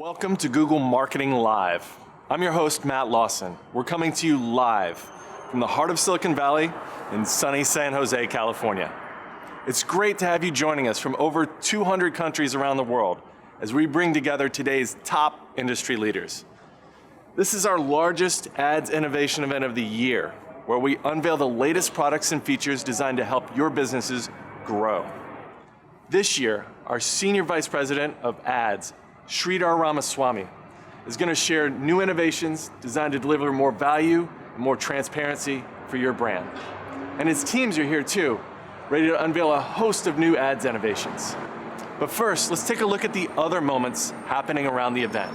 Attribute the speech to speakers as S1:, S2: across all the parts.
S1: Welcome to Google Marketing Live. I'm your host, Matt Lawson. We're coming to you live from the heart of Silicon Valley in sunny San Jose, California. It's great to have you joining us from over 200 countries around the world as we bring together today's top industry leaders. This is our largest ads innovation event of the year, where we unveil the latest products and features designed to help your businesses grow. This year, our Senior Vice President of Ads, Sridhar Ramaswamy, is going to share new innovations designed to deliver more value and more transparency for your brand. And his teams are here too, ready to unveil a host of new ads innovations. But first, let's take a look at the other moments happening around the event.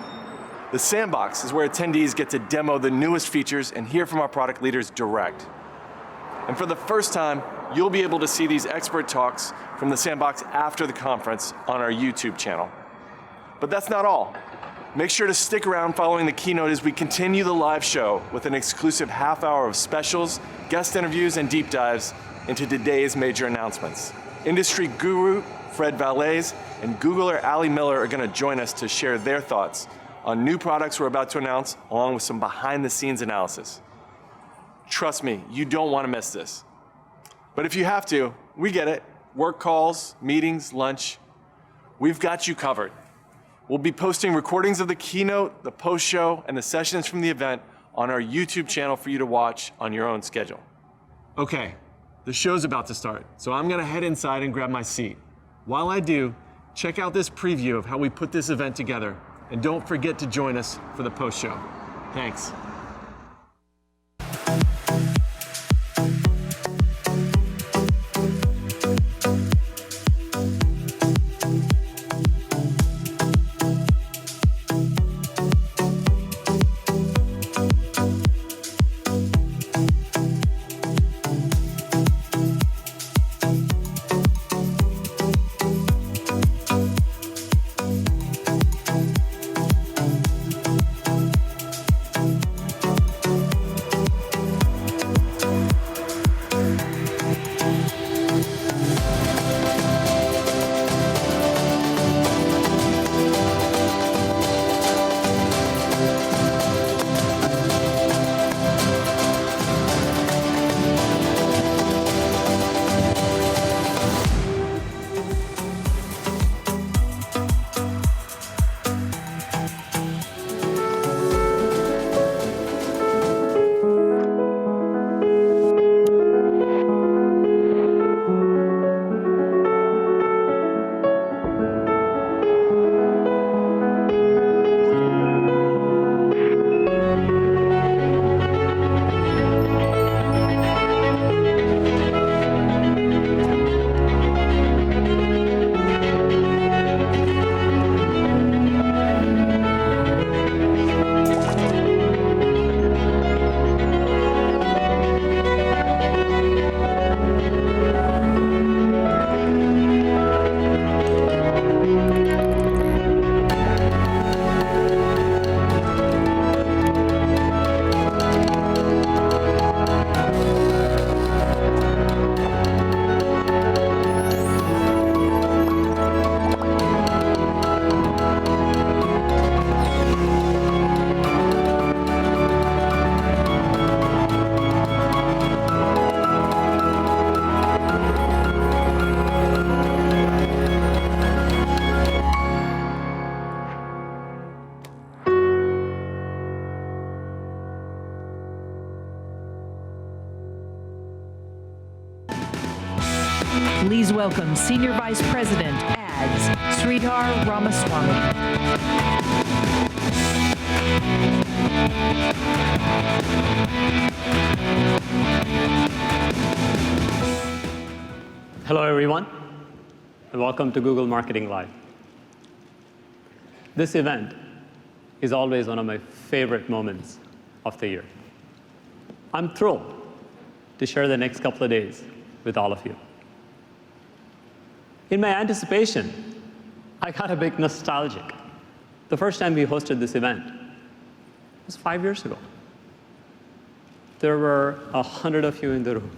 S1: The Sandbox is where attendees get to demo the newest features and hear from our product leaders direct. And for the first time, you'll be able to see these expert talks from the Sandbox after the conference on our YouTube channel. But that's not all. Make sure to stick around following the keynote as we continue the live show with an exclusive half hour of specials, guest interviews, and deep dives into today's major announcements. Industry guru Fred Valles and Googler Ali Miller are going to join us to share their thoughts on new products we're about to announce, along with some behind-the-scenes analysis. Trust me, you don't want to miss this. But if you have to, we get it. Work calls, meetings, lunch. We've got you covered. We'll be posting recordings of the keynote, the post-show, and the sessions from the event on our YouTube channel for you to watch on your own schedule. Okay, the show's about to start, so I'm going to head inside and grab my seat. While I do, check out this preview of how we put this event together, and don't forget to join us for the post-show. Thanks.
S2: Please welcome Senior Vice President, Ads, Sridhar Ramaswamy.
S3: Hello, everyone, and welcome to Google Marketing Live. This event is always one of my favorite moments of the year. I'm thrilled to share the next couple of days with all of you. In my anticipation, I got a bit nostalgic. The first time we hosted this event was 5 years ago. There were 100 of you in the room.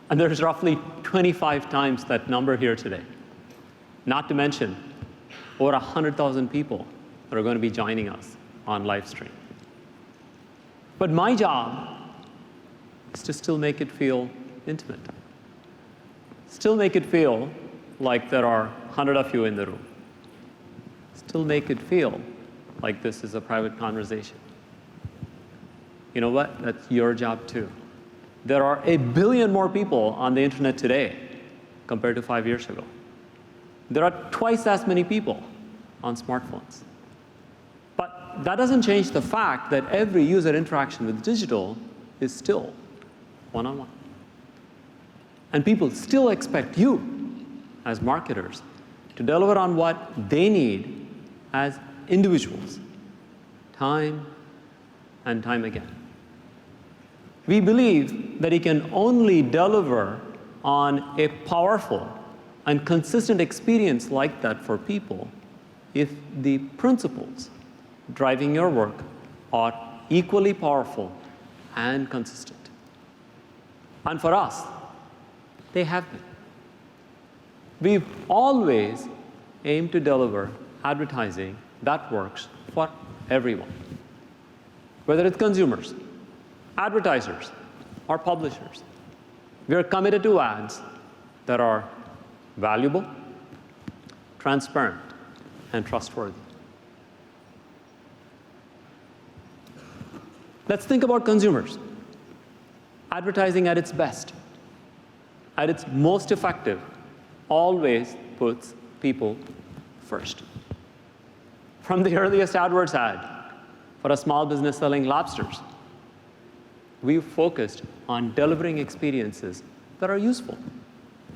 S3: And there's roughly 25 times that number here today. Not to mention over 100,000 people that are going to be joining us on live stream. But my job is to still make it feel intimate. Still make it feel like there are 100 of you in the room. Still make it feel like this is a private conversation. You know what? That's your job too. There are 1 billion more people on the internet today compared to 5 years ago. There are twice as many people on smartphones. But that doesn't change the fact that every user interaction with digital is still one-on-one. And people still expect you, as marketers, to deliver on what they need as individuals, time and time again. We believe that you can only deliver on a powerful and consistent experience like that for people if the principles driving your work are equally powerful and consistent. And for us, they have been. We've always aimed to deliver advertising that works for everyone, whether it's consumers, advertisers, or publishers. We are committed to ads that are valuable, transparent, and trustworthy. Let's think about consumers. Advertising at its best, at its most effective, always puts people first. From the earliest AdWords ad for a small business selling lobsters, we've focused on delivering experiences that are useful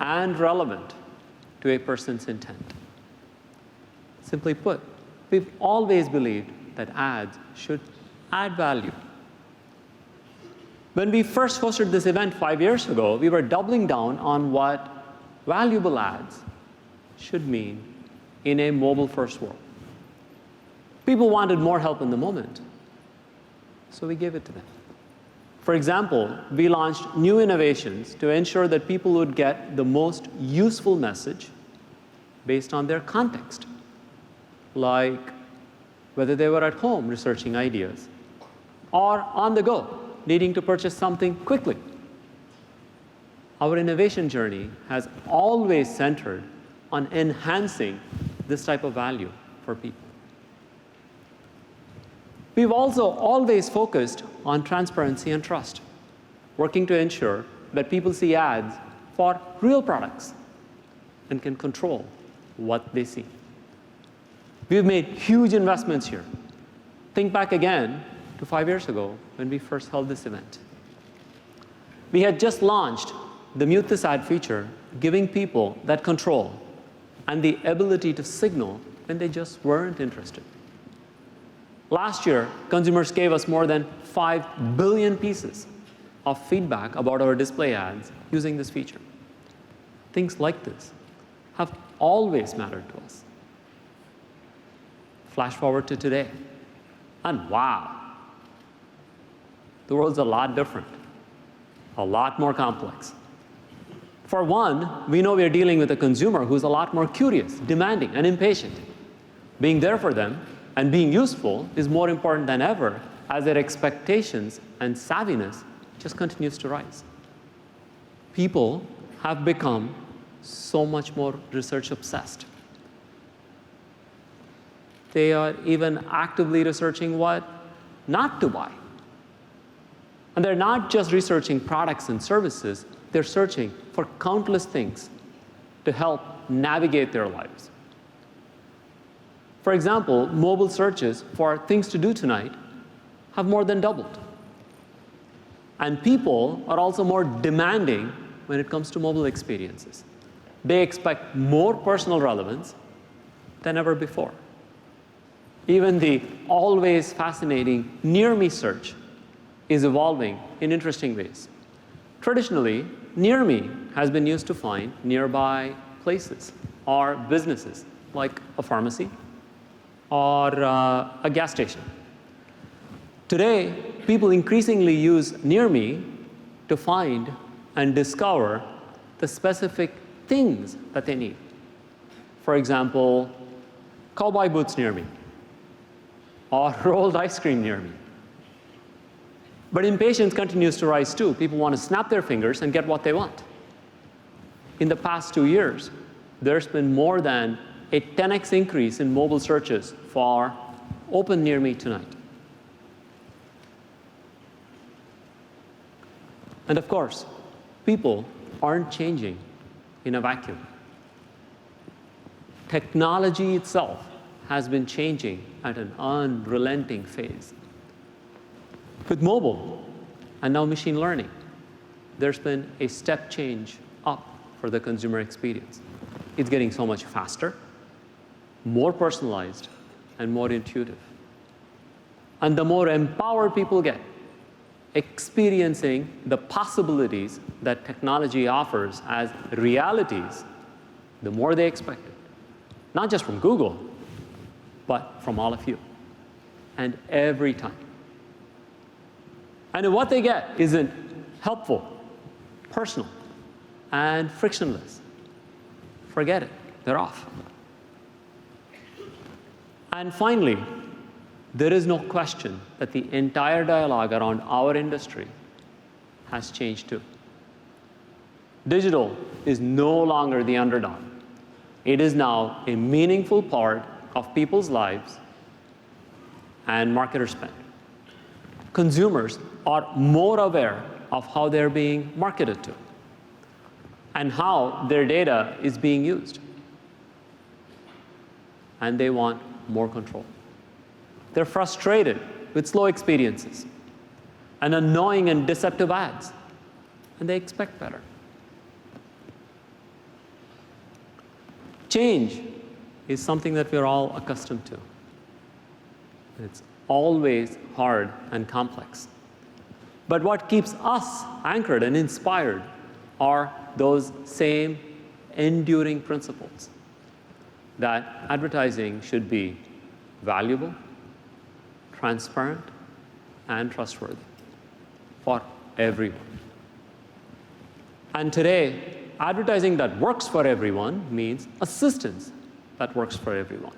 S3: and relevant to a person's intent. Simply put, we've always believed that ads should add value. When we first hosted this event 5 years ago, we were doubling down on what valuable ads should mean in a mobile-first world. People wanted more help in the moment, so we gave it to them. For example, we launched new innovations to ensure that people would get the most useful message based on their context, like whether they were at home researching ideas or on the go, needing to purchase something quickly. Our innovation journey has always centered on enhancing this type of value for people. We've also always focused on transparency and trust, working to ensure that people see ads for real products and can control what they see. We've made huge investments here. Think back again to 5 years ago when we first held this event. We had just launched the Mute This Ad feature, giving people that control and the ability to signal when they just weren't interested. Last year, consumers gave us more than 5 billion pieces of feedback about our display ads using this feature. Things like this have always mattered to us. Flash forward to today, and wow, the world's a lot different, a lot more complex. For one, we know we are dealing with a consumer who's a lot more curious, demanding, and impatient. Being there for them and being useful is more important than ever as their expectations and savviness just continues to rise. People have become so much more research obsessed. They are even actively researching what not to buy. And they're not just researching products and services, they're searching for countless things to help navigate their lives. For example, mobile searches for things to do tonight have more than doubled. And people are also more demanding when it comes to mobile experiences. They expect more personal relevance than ever before. Even the always fascinating near me search is evolving in interesting ways. Traditionally, near me has been used to find nearby places or businesses, like a pharmacy or a gas station. Today, people increasingly use near me to find and discover the specific things that they need. For example, cowboy boots near me, or rolled ice cream near me. But impatience continues to rise too. People want to snap their fingers and get what they want. In the past 2 years, there's been more than a 10x increase in mobile searches for open near me tonight. And of course, people aren't changing in a vacuum. Technology itself has been changing at an unrelenting phase. With mobile and now machine learning, there's been a step change up for the consumer experience. It's getting so much faster, more personalized, and more intuitive. And the more empowered people get, experiencing the possibilities that technology offers as realities, the more they expect it. Not just from Google, but from all of you. And every time. And what they get isn't helpful, personal, and frictionless. Forget it. They're off. And finally, there is no question that the entire dialogue around our industry has changed too. Digital is no longer the underdog. It is now a meaningful part of people's lives and marketer spend. Consumers are more aware of how they're being marketed to and how their data is being used. And they want more control. They're frustrated with slow experiences and annoying and deceptive ads, and they expect better. Change is something that we're all accustomed to. It's always hard and complex. But what keeps us anchored and inspired are those same enduring principles that advertising should be valuable, transparent, and trustworthy for everyone. And today, advertising that works for everyone means assistance that works for everyone.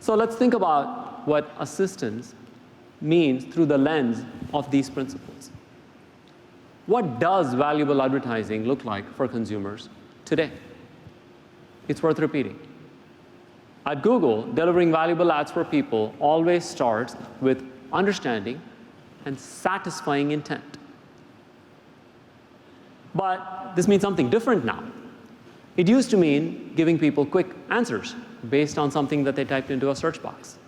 S3: So let's think about what assistance means through the lens of these principles. What does valuable advertising look like for consumers today? It's worth repeating. At Google, delivering valuable ads for people always starts with understanding and satisfying intent. But this means something different now. It used to mean giving people quick answers based on something that they typed into a search box.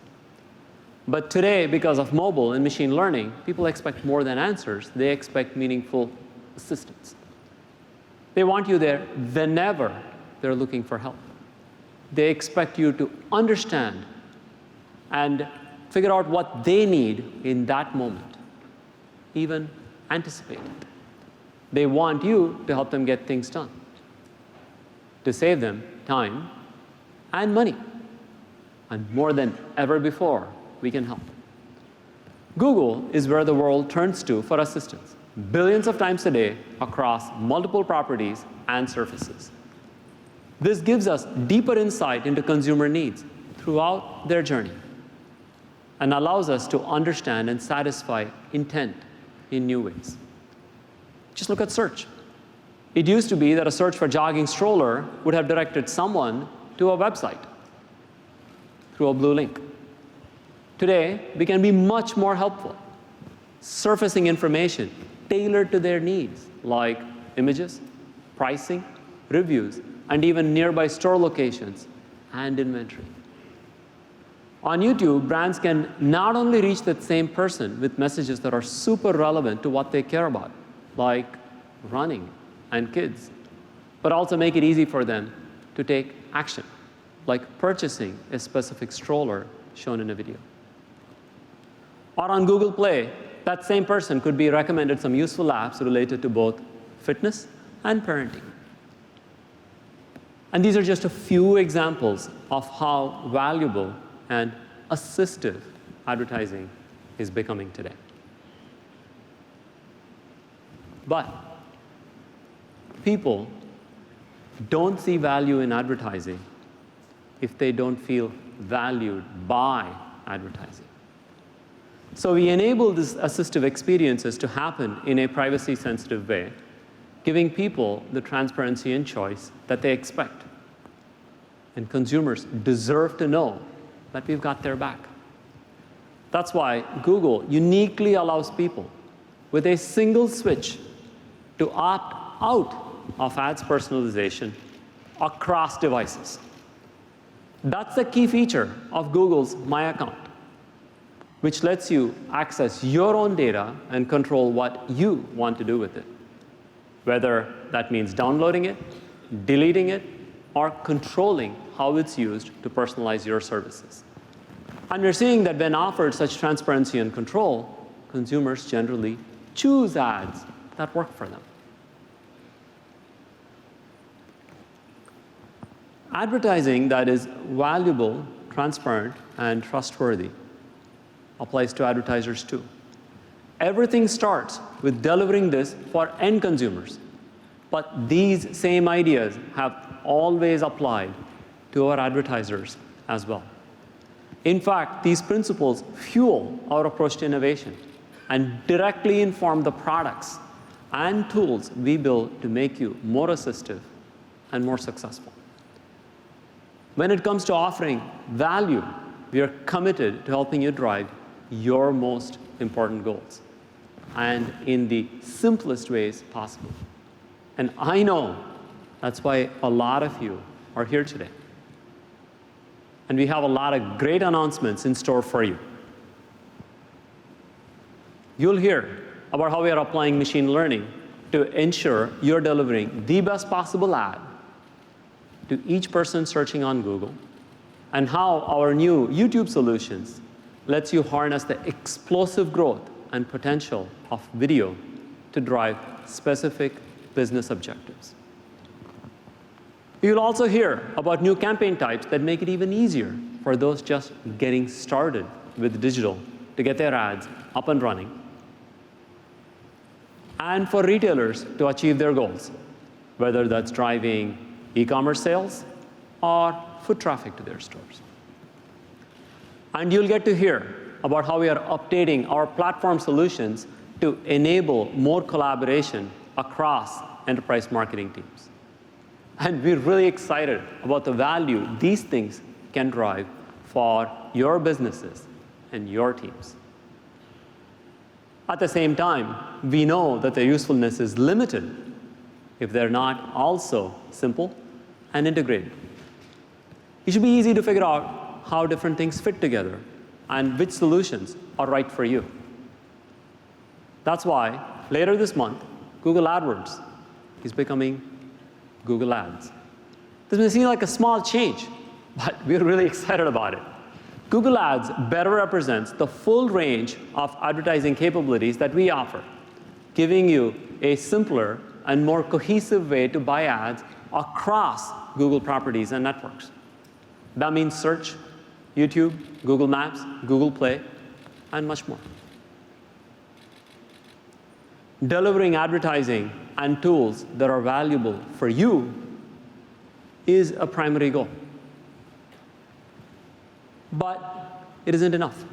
S3: But today, because of mobile and machine learning, people expect more than answers. They expect meaningful assistance. They want you there whenever they're looking for help. They expect you to understand and figure out what they need in that moment, even anticipate it. They want you to help them get things done, to save them time and money. And more than ever before, we can help. Google is where the world turns to for assistance, billions of times a day across multiple properties and surfaces. This gives us deeper insight into consumer needs throughout their journey and allows us to understand and satisfy intent in new ways. Just look at search. It used to be that a search for jogging stroller would have directed someone to a website through a blue link. Today, we can be much more helpful, surfacing information tailored to their needs, like images, pricing, reviews, and even nearby store locations and inventory. On YouTube, brands can not only reach that same person with messages that are super relevant to what they care about, like running and kids, but also make it easy for them to take action, like purchasing a specific stroller shown in a video. Or on Google Play, that same person could be recommended some useful apps related to both fitness and parenting. And these are just a few examples of how valuable and assistive advertising is becoming today. But people don't see value in advertising if they don't feel valued by advertising. So we enable these assistive experiences to happen in a privacy-sensitive way, giving people the transparency and choice that they expect. And consumers deserve to know that we've got their back. That's why Google uniquely allows people with a single switch to opt out of ads personalization across devices. That's the key feature of Google's My Account, which lets you access your own data and control what you want to do with it, whether that means downloading it, deleting it, or controlling how it's used to personalize your services. And we're seeing that when offered such transparency and control, consumers generally choose ads that work for them. Advertising that is valuable, transparent, and trustworthy applies to advertisers too. Everything starts with delivering this for end consumers. But these same ideas have always applied to our advertisers as well. In fact, these principles fuel our approach to innovation and directly inform the products and tools we build to make you more assistive and more successful. When it comes to offering value, we are committed to helping you drive your most important goals, and in the simplest ways possible. And I know that's why a lot of you are here today. And we have a lot of great announcements in store for you. You'll hear about how we are applying machine learning to ensure you're delivering the best possible ad to each person searching on Google, and how our new YouTube solutions lets you harness the explosive growth and potential of video to drive specific business objectives. You'll also hear about new campaign types that make it even easier for those just getting started with digital to get their ads up and running, and for retailers to achieve their goals, whether that's driving e-commerce sales or foot traffic to their stores. And you'll get to hear about how we are updating our platform solutions to enable more collaboration across enterprise marketing teams. And we're really excited about the value these things can drive for your businesses and your teams. At the same time, we know that their usefulness is limited if they're not also simple and integrated. It should be easy to figure out how different things fit together and which solutions are right for you. That's why later this month, Google AdWords is becoming Google Ads. This may seem like a small change, but we're really excited about it. Google Ads better represents the full range of advertising capabilities that we offer, giving you a simpler and more cohesive way to buy ads across Google properties and networks. That means search, YouTube, Google Maps, Google Play, and much more. Delivering advertising and tools that are valuable for you is a primary goal. But it isn't enough.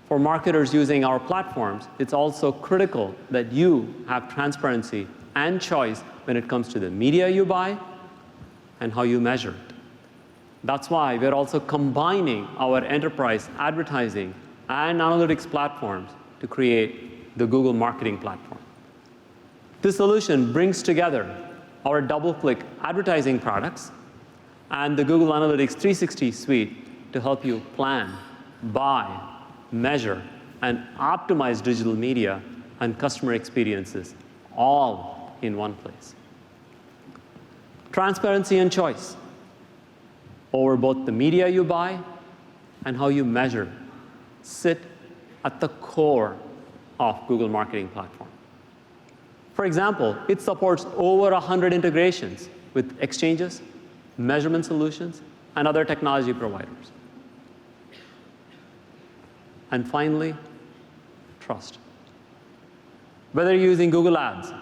S3: For marketers using our platforms, it's also critical that you have transparency and choice when it comes to the media you buy and how you measure it. That's why we're also combining our enterprise advertising and analytics platforms to create the Google Marketing Platform. This solution brings together our DoubleClick advertising products and the Google Analytics 360 suite to help you plan, buy, measure, and optimize digital media and customer experiences all in one place. Transparency and choice over both the media you buy and how you measure sit at the core of Google Marketing Platform. For example, it supports over 100 integrations with exchanges, measurement solutions, and other technology providers. And finally, trust. Whether you're using Google Ads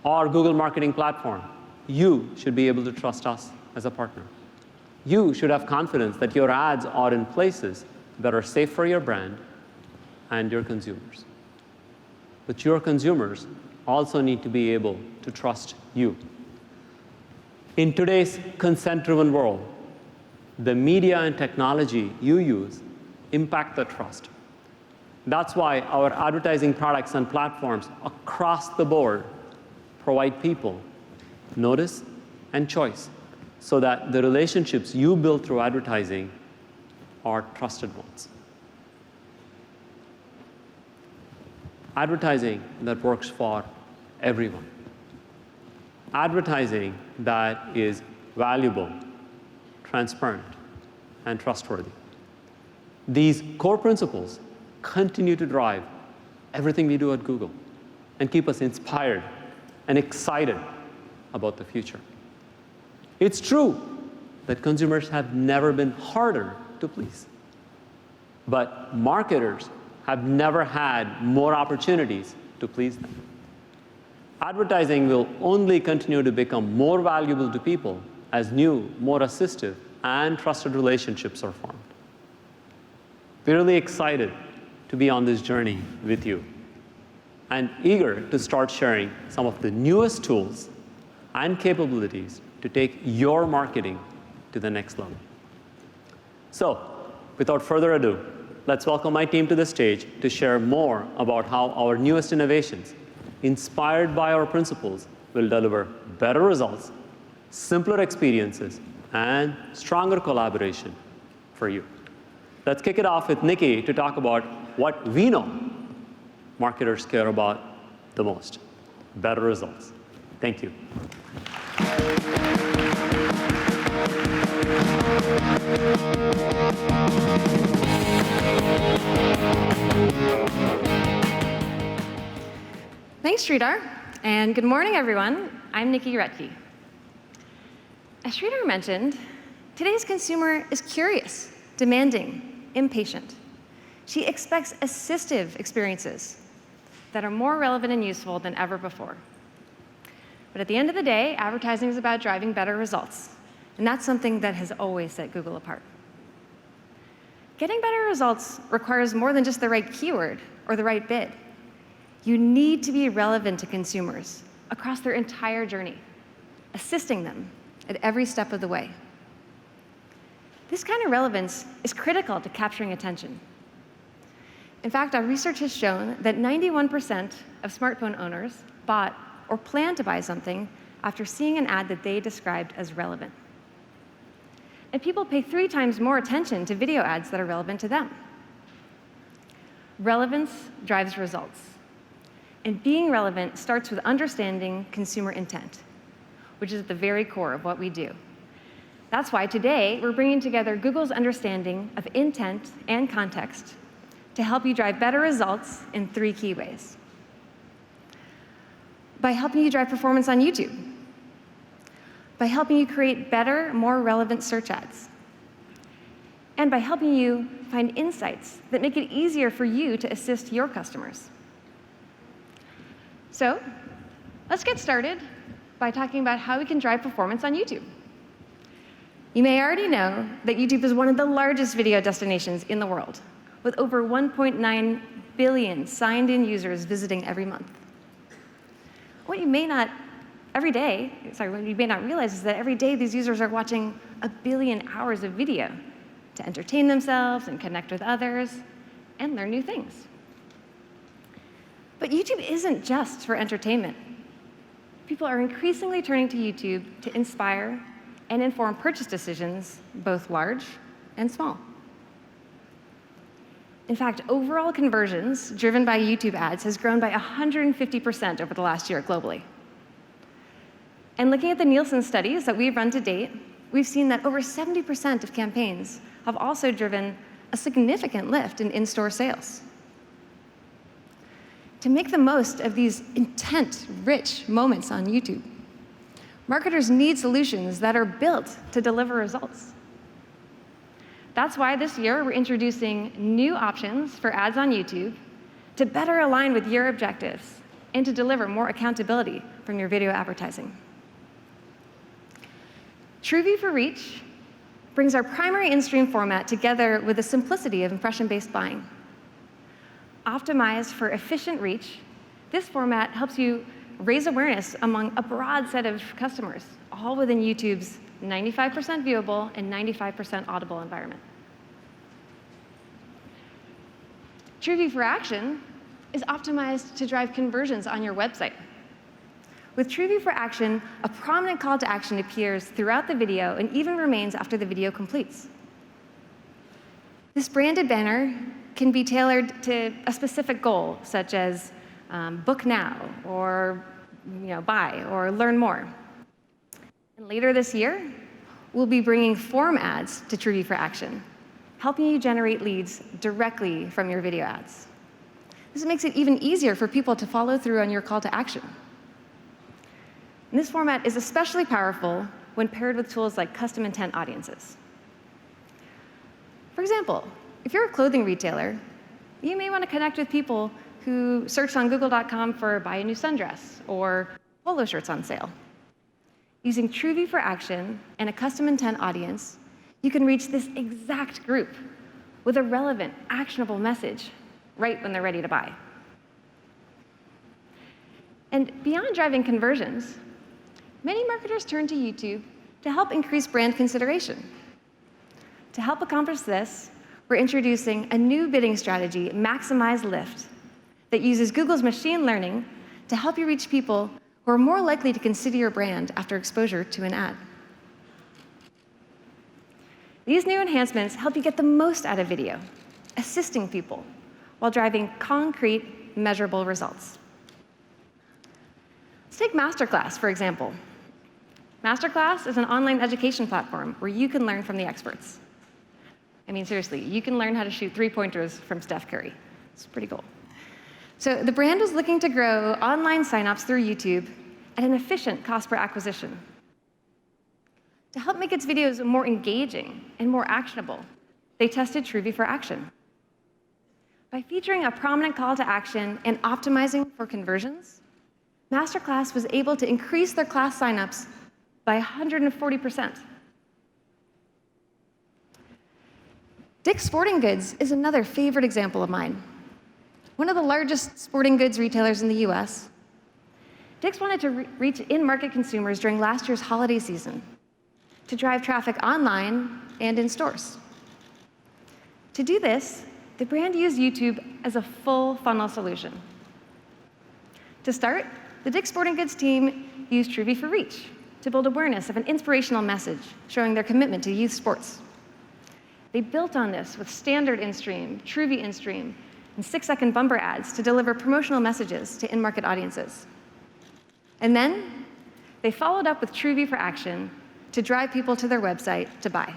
S3: or Google Marketing Platform, you should be able to trust us as a partner. You should have confidence that your ads are in places that are safe for your brand and your consumers. But your consumers also need to be able to trust you. In today's consent-driven world, the media and technology you use impact the trust. That's why our advertising products and platforms across the board provide people notice and choice so that the relationships you build through advertising are trusted ones. Advertising that works for everyone. Advertising that is valuable, transparent, and trustworthy. These core principles continue to drive everything we do at Google and keep us inspired and excited about the future. It's true that consumers have never been harder to please, but marketers have never had more opportunities to please them. Advertising will only continue to become more valuable to people as new, more assistive, and trusted relationships are formed. We're really excited to be on this journey with you and eager to start sharing some of the newest tools and capabilities to take your marketing to the next level. So, without further ado, let's welcome my team to the stage to share more about how our newest innovations, inspired by our principles, will deliver better results, simpler experiences, and stronger collaboration for you. Let's kick it off with Nikki to talk about what we know marketers care about the most: better results. Thank you.
S4: Thanks, Sridhar, and good morning, everyone. I'm Nikki Retke. As Sridhar mentioned, today's consumer is curious, demanding, impatient. She expects assistive experiences that are more relevant and useful than ever before. But at the end of the day, advertising is about driving better results, and that's something that has always set Google apart. Getting better results requires more than just the right keyword or the right bid. You need to be relevant to consumers across their entire journey, assisting them at every step of the way. This kind of relevance is critical to capturing attention. In fact, our research has shown that 91% of smartphone owners bought or plan to buy something after seeing an ad that they described as relevant. And people pay 3 times more attention to video ads that are relevant to them. Relevance drives results. And being relevant starts with understanding consumer intent, which is at the very core of what we do. That's why today we're bringing together Google's understanding of intent and context to help you drive better results in 3 key ways. By helping you drive performance on YouTube, by helping you create better, more relevant search ads, and by helping you find insights that make it easier for you to assist your customers. So let's get started by talking about how we can drive performance on YouTube. You may already know that YouTube is one of the largest video destinations in the world, with over 1.9 billion signed-in users visiting every month. What you may not realize is that every day these users are watching 1 billion hours of video to entertain themselves and connect with others and learn new things. But YouTube isn't just for entertainment. People are increasingly turning to YouTube to inspire and inform purchase decisions, both large and small. In fact, overall conversions driven by YouTube ads has grown by 150% over the last year globally. And looking at the Nielsen studies that we've run to date, we've seen that over 70% of campaigns have also driven a significant lift in in-store sales. To make the most of these intent-rich moments on YouTube, marketers need solutions that are built to deliver results. That's why this year we're introducing new options for ads on YouTube to better align with your objectives and to deliver more accountability from your video advertising. TrueView for Reach brings our primary in-stream format together with the simplicity of impression-based buying. Optimized for efficient reach, this format helps you raise awareness among a broad set of customers, all within YouTube's 95% viewable and 95% audible environment. TrueView for Action is optimized to drive conversions on your website. With TrueView for Action, a prominent call to action appears throughout the video and even remains after the video completes. This branded banner can be tailored to a specific goal, such as book now, or buy, or learn more. And later this year, we'll be bringing form ads to TrueView for Action, helping you generate leads directly from your video ads. This makes it even easier for people to follow through on your call to action. And this format is especially powerful when paired with tools like custom intent audiences. For example, if you're a clothing retailer, you may want to connect with people who searched on Google.com for buy a new sundress or polo shirts on sale. Using TrueView for Action and a custom intent audience, you can reach this exact group with a relevant, actionable message right when they're ready to buy. And beyond driving conversions, many marketers turn to YouTube to help increase brand consideration. To help accomplish this, we're introducing a new bidding strategy, Maximize Lift, that uses Google's machine learning to help you reach people who are more likely to consider your brand after exposure to an ad. These new enhancements help you get the most out of video, assisting people while driving concrete, measurable results. Let's take Masterclass, for example. Masterclass is an online education platform where you can learn from the experts. I mean, seriously, you can learn how to shoot three-pointers from Steph Curry. It's pretty cool. So the brand was looking to grow online signups through YouTube at an efficient cost per acquisition. To help make its videos more engaging and more actionable, they tested TrueView for Action. By featuring a prominent call to action and optimizing for conversions, Masterclass was able to increase their class signups by 140%. Dick's Sporting Goods is another favorite example of mine. One of the largest sporting goods retailers in the US, Dick's wanted to reach in-market consumers during last year's holiday season to drive traffic online and in stores. To do this, the brand used YouTube as a full funnel solution. To start, the Dick's Sporting Goods team used TrueView for Reach to build awareness of an inspirational message showing their commitment to youth sports. They built on this with standard in-stream, TrueView in-stream, and 6-second bumper ads to deliver promotional messages to in-market audiences. And then they followed up with TrueView for Action to drive people to their website to buy.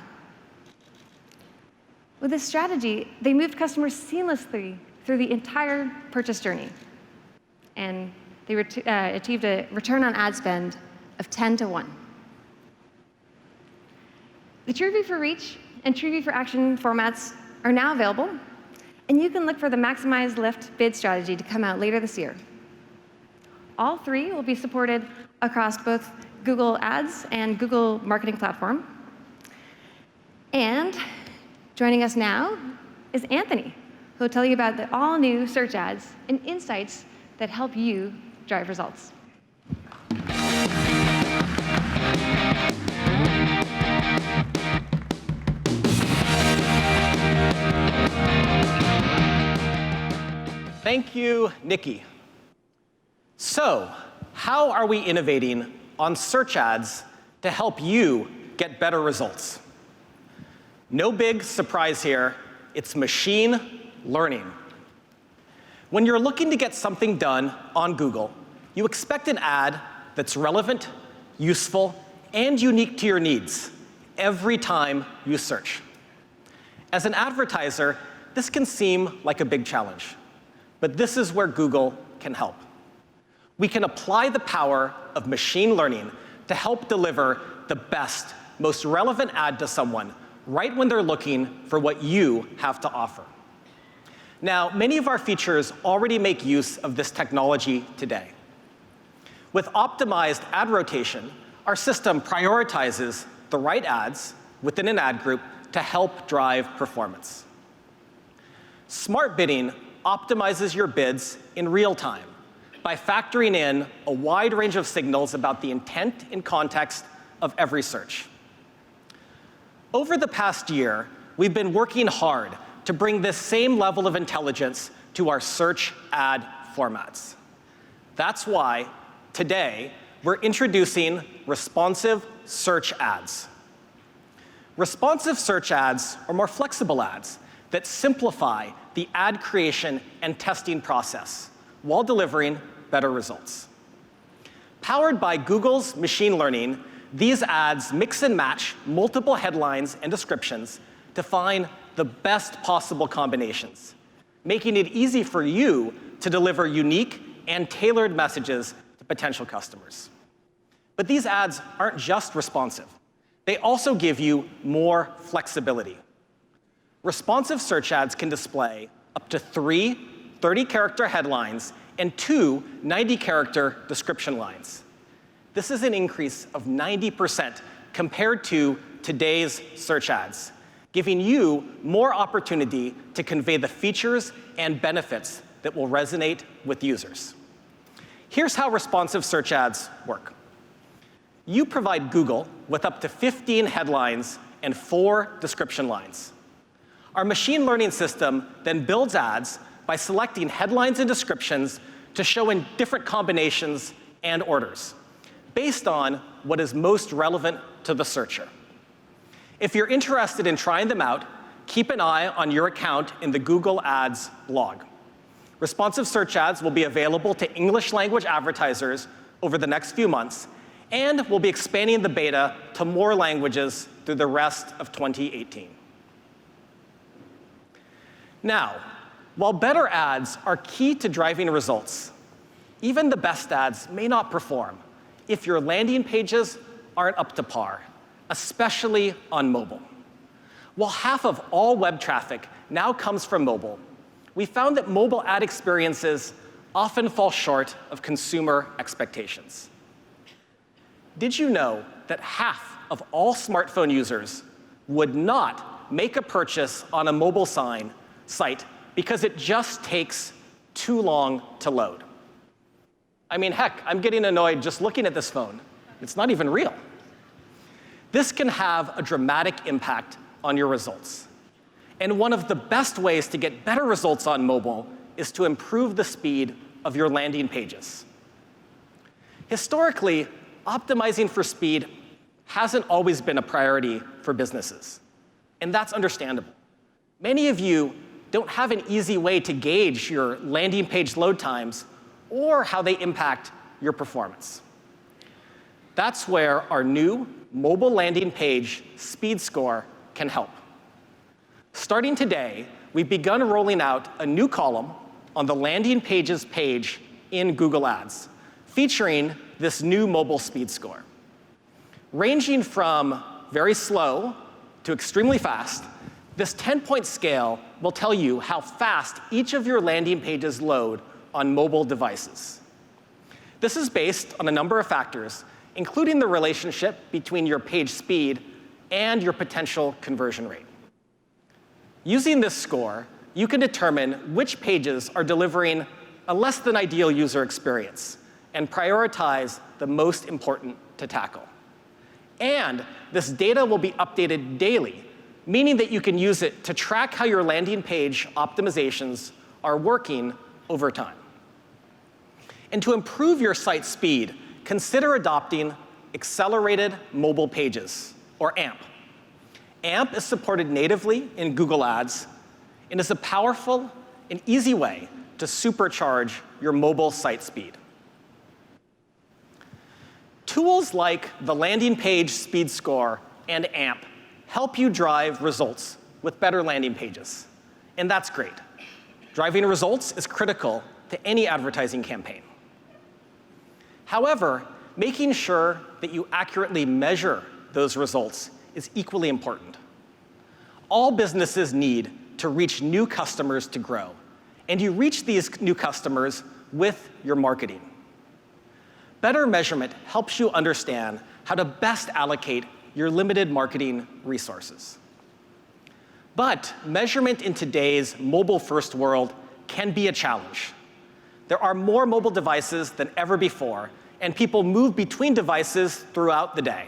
S4: With this strategy, they moved customers seamlessly through the entire purchase journey, and they achieved a return on ad spend of 10 to 1. The TrueView for Reach and TrueView for Action formats are now available, and you can look for the Maximize Lift bid strategy to come out later this year. All three will be supported across both Google Ads and Google Marketing Platform. And joining us now is Anthony, who will tell you about the all-new search ads and insights that help you drive results.
S5: Thank you, Nikki. So, how are we innovating on search ads to help you get better results? No big surprise here, it's machine learning. When you're looking to get something done on Google, you expect an ad that's relevant, useful, and unique to your needs every time you search. As an advertiser, this can seem like a big challenge, but this is where Google can help. We can apply the power of machine learning to help deliver the best, most relevant ad to someone right when they're looking for what you have to offer. Now, many of our features already make use of this technology today. With optimized ad rotation, our system prioritizes the right ads within an ad group to help drive performance. Smart bidding optimizes your bids in real time by factoring in a wide range of signals about the intent and context of every search. Over the past year, we've been working hard to bring this same level of intelligence to our search ad formats. That's why today we're introducing responsive search ads. Responsive search ads are more flexible ads that simplify the ad creation and testing process while delivering better results. Powered by Google's machine learning, these ads mix and match multiple headlines and descriptions to find the best possible combinations, making it easy for you to deliver unique and tailored messages to potential customers. But these ads aren't just responsive. They also give you more flexibility. Responsive search ads can display up to 3 30-character headlines and 2 90-character description lines. This is an increase of 90% compared to today's search ads, giving you more opportunity to convey the features and benefits that will resonate with users. Here's how responsive search ads work. You provide Google with up to 15 headlines and 4 description lines. Our machine learning system then builds ads by selecting headlines and descriptions to show in different combinations and orders, based on what is most relevant to the searcher. If you're interested in trying them out, keep an eye on your account in the Google Ads blog. Responsive search ads will be available to English language advertisers over the next few months, and we'll be expanding the beta to more languages through the rest of 2018. Now, while better ads are key to driving results, even the best ads may not perform if your landing pages aren't up to par, especially on mobile. While half of all web traffic now comes from mobile, we found that mobile ad experiences often fall short of consumer expectations. Did you know that half of all smartphone users would not make a purchase on a mobile site because it just takes too long to load? I mean, heck, I'm getting annoyed just looking at this phone. It's not even real. This can have a dramatic impact on your results. And one of the best ways to get better results on mobile is to improve the speed of your landing pages. Historically, optimizing for speed hasn't always been a priority for businesses, and that's understandable. Many of you don't have an easy way to gauge your landing page load times or how they impact your performance. That's where our new mobile landing page speed score can help. Starting today, we've begun rolling out a new column on the landing pages page in Google Ads, featuring this new mobile speed score. Ranging from very slow to extremely fast, this 10-point scale will tell you how fast each of your landing pages load on mobile devices. This is based on a number of factors, including the relationship between your page speed and your potential conversion rate. Using this score, you can determine which pages are delivering a less than ideal user experience and prioritize the most important to tackle. And this data will be updated daily, meaning that you can use it to track how your landing page optimizations are working over time. And to improve your site speed, consider adopting Accelerated Mobile Pages, or AMP. AMP is supported natively in Google Ads and is a powerful and easy way to supercharge your mobile site speed. Tools like the landing page speed score and AMP help you drive results with better landing pages, and that's great. Driving results is critical to any advertising campaign. However, making sure that you accurately measure those results is equally important. All businesses need to reach new customers to grow, and you reach these new customers with your marketing. Better measurement helps you understand how to best allocate your limited marketing resources. But measurement in today's mobile-first world can be a challenge. There are more mobile devices than ever before, and people move between devices throughout the day.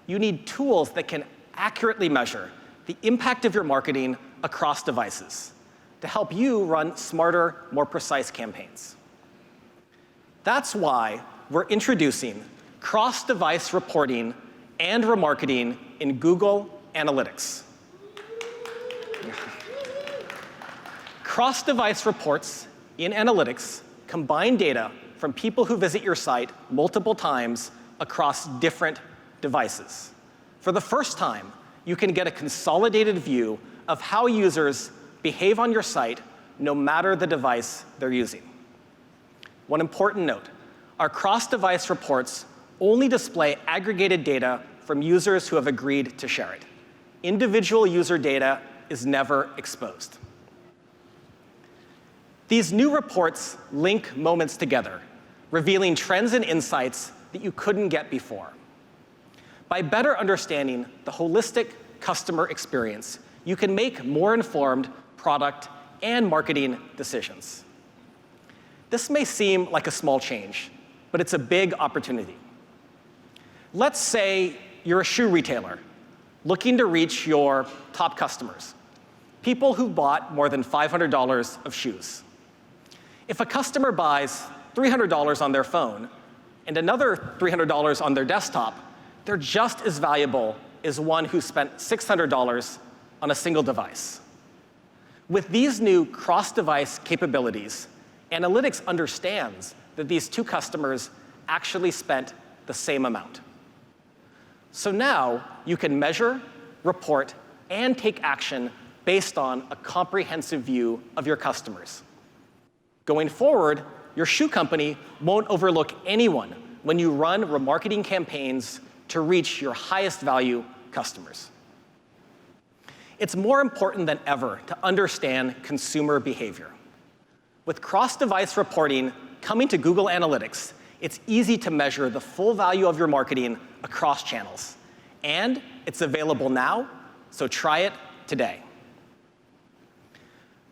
S5: You need tools that can accurately measure the impact of your marketing across devices to help you run smarter, more precise campaigns. That's why we're introducing cross-device reporting and remarketing in Google Analytics. Cross-device reports in Analytics combine data from people who visit your site multiple times across different devices. For the first time, you can get a consolidated view of how users behave on your site, no matter the device they're using. One important note, our cross-device reports only display aggregated data from users who have agreed to share it. Individual user data is never exposed. These new reports link moments together, revealing trends and insights that you couldn't get before. By better understanding the holistic customer experience, you can make more informed product and marketing decisions. This may seem like a small change, but it's a big opportunity. Let's say you're a shoe retailer looking to reach your top customers, people who bought more than $500 of shoes. If a customer buys $300 on their phone and another $300 on their desktop, they're just as valuable as one who spent $600 on a single device. With these new cross-device capabilities, Analytics understands that these two customers actually spent the same amount. So now you can measure, report, and take action based on a comprehensive view of your customers. Going forward, your shoe company won't overlook anyone when you run remarketing campaigns to reach your highest value customers. It's more important than ever to understand consumer behavior. With cross-device reporting coming to Google Analytics, it's easy to measure the full value of your marketing across channels. And it's available now, so try it today.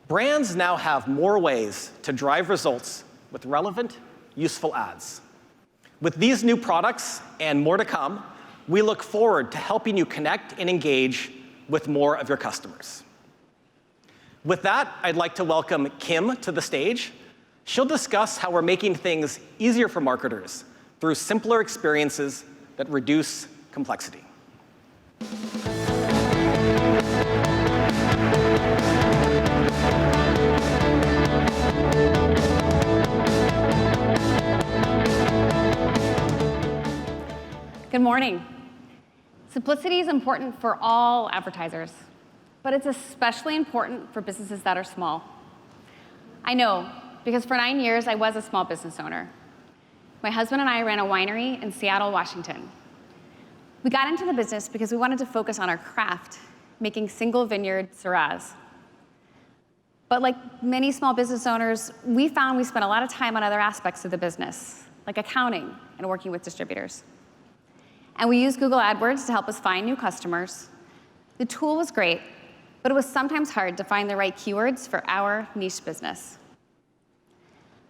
S5: Brands now have more ways to drive results with relevant, useful ads. With these new products and more to come, we look forward to helping you connect and engage with more of your customers. With that, I'd like to welcome Kim to the stage. She'll discuss how we're making things easier for marketers through simpler experiences that reduce complexity.
S6: Good morning. Simplicity is important for all advertisers, but it's especially important for businesses that are small. I know, because for 9 years I was a small business owner. My husband and I ran a winery in Seattle, Washington. We got into the business because we wanted to focus on our craft, making single vineyard Syrahs. But like many small business owners, we found we spent a lot of time on other aspects of the business, like accounting and working with distributors. And we used Google AdWords to help us find new customers. The tool was great, but it was sometimes hard to find the right keywords for our niche business.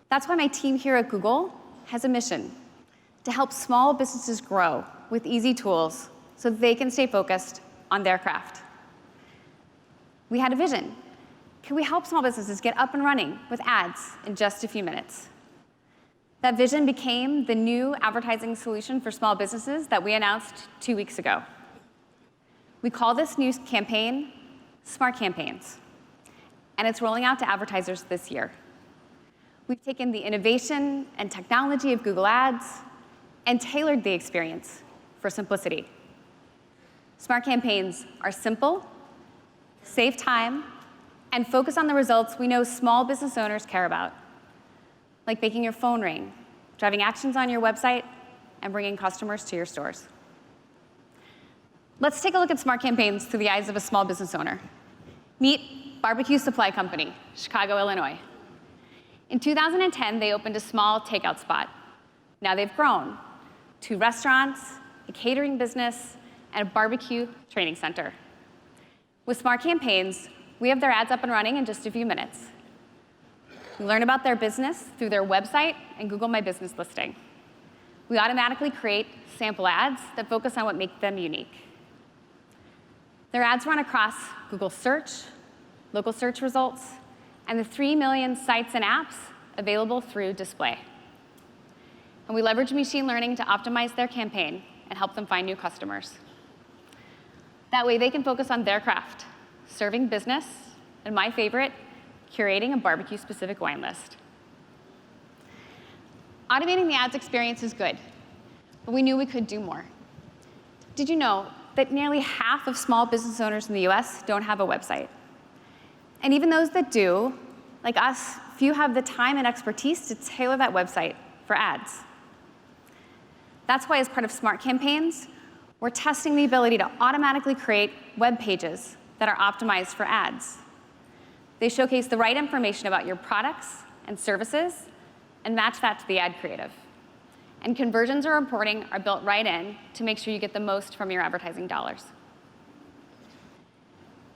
S6: That's why my team here at Google has a mission to help small businesses grow with easy tools so they can stay focused on their craft. We had a vision. Can we help small businesses get up and running with ads in just a few minutes? That vision became the new advertising solution for small businesses that we announced 2 weeks ago. We call this new campaign Smart Campaigns, and it's rolling out to advertisers this year. We've taken the innovation and technology of Google Ads and tailored the experience for simplicity. Smart Campaigns are simple, save time, and focus on the results we know small business owners care about, like making your phone ring, driving actions on your website, and bringing customers to your stores. Let's take a look at Smart Campaigns through the eyes of a small business owner. Meet Barbecue Supply Company, Chicago, Illinois. In 2010, they opened a small takeout spot. Now they've grown. 2 restaurants, a catering business, and a barbecue training center. With Smart Campaigns, we have their ads up and running in just a few minutes. We learn about their business through their website and Google My Business listing. We automatically create sample ads that focus on what makes them unique. Their ads run across Google Search, local search results, and the 3 million sites and apps available through display. And we leverage machine learning to optimize their campaign and help them find new customers. That way they can focus on their craft, serving business, and my favorite, curating a barbecue-specific wine list. Automating the ads experience is good, but we knew we could do more. Did you know that nearly half of small business owners in the US don't have a website? And even those that do, like us, few have the time and expertise to tailor that website for ads. That's why, as part of Smart Campaigns, we're testing the ability to automatically create web pages that are optimized for ads. They showcase the right information about your products and services and match that to the ad creative. And conversions or reporting are built right in to make sure you get the most from your advertising dollars.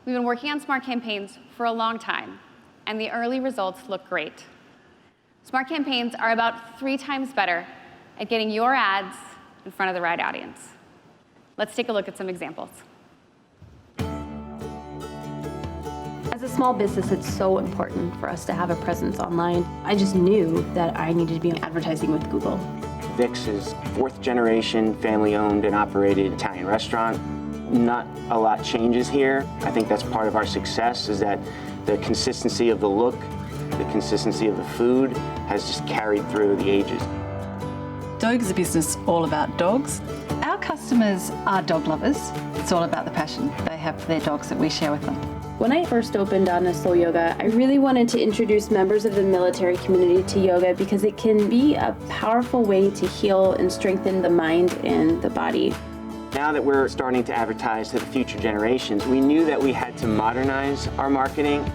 S6: We've been working on Smart Campaigns for a long time, and the early results look great. Smart Campaigns are about 3 times better at getting your ads in front of the right audience. Let's take a look at some examples.
S7: As a small business, it's so important for us to have a presence online. I just knew that I needed to be advertising with Google.
S8: Vic's is 4th generation, family-owned and operated Italian restaurant. Not a lot changes here. I think that's part of our success, is that the consistency of the look, the consistency of the food has just carried through the ages.
S9: Dogue is a business all about dogs. Our customers are dog lovers. It's all about the passion they have for their dogs that we share with them.
S7: When I first opened on Soul Yoga, I really wanted to introduce members of the military community to yoga because it can be a powerful way to heal and strengthen the mind and the body.
S8: Now that we're starting to advertise to the future generations, we knew that we had to modernize our marketing.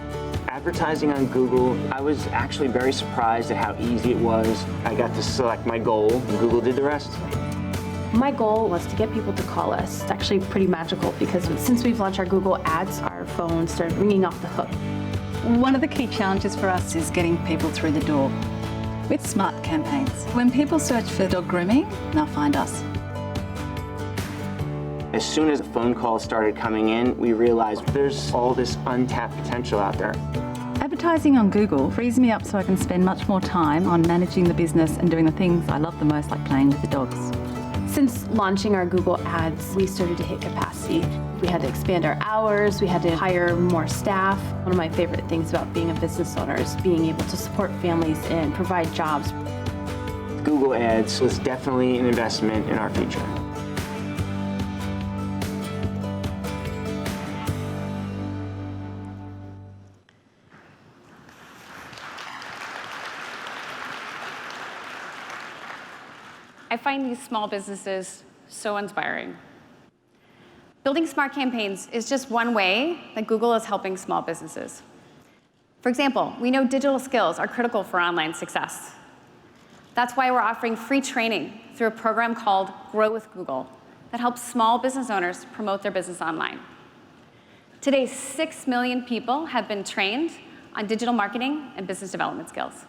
S8: Advertising on Google, I was actually very surprised at how easy it was. I got to select my goal, and Google did the rest.
S7: My goal was to get people to call us. It's actually pretty magical because since we've launched our Google Ads, our phones started ringing off the hook.
S9: One of the key challenges for us is getting people through the door with Smart Campaigns. When people search for dog grooming, they'll find us.
S8: As soon as the phone calls started coming in, we realized there's all this untapped potential out there.
S9: Advertising on Google frees me up so I can spend much more time on managing the business and doing the things I love the most, like playing with the dogs.
S7: Since launching our Google Ads, we started to hit capacity. We had to expand our hours, we had to hire more staff. One of my favorite things about being a business owner is being able to support families and provide jobs.
S8: Google Ads was definitely an investment in our future.
S6: I find these small businesses so inspiring. Building Smart Campaigns is just one way that Google is helping small businesses. For example, we know digital skills are critical for online success. That's why we're offering free training through a program called Grow with Google that helps small business owners promote their business online. Today, 6 million people have been trained on digital marketing and business development skills.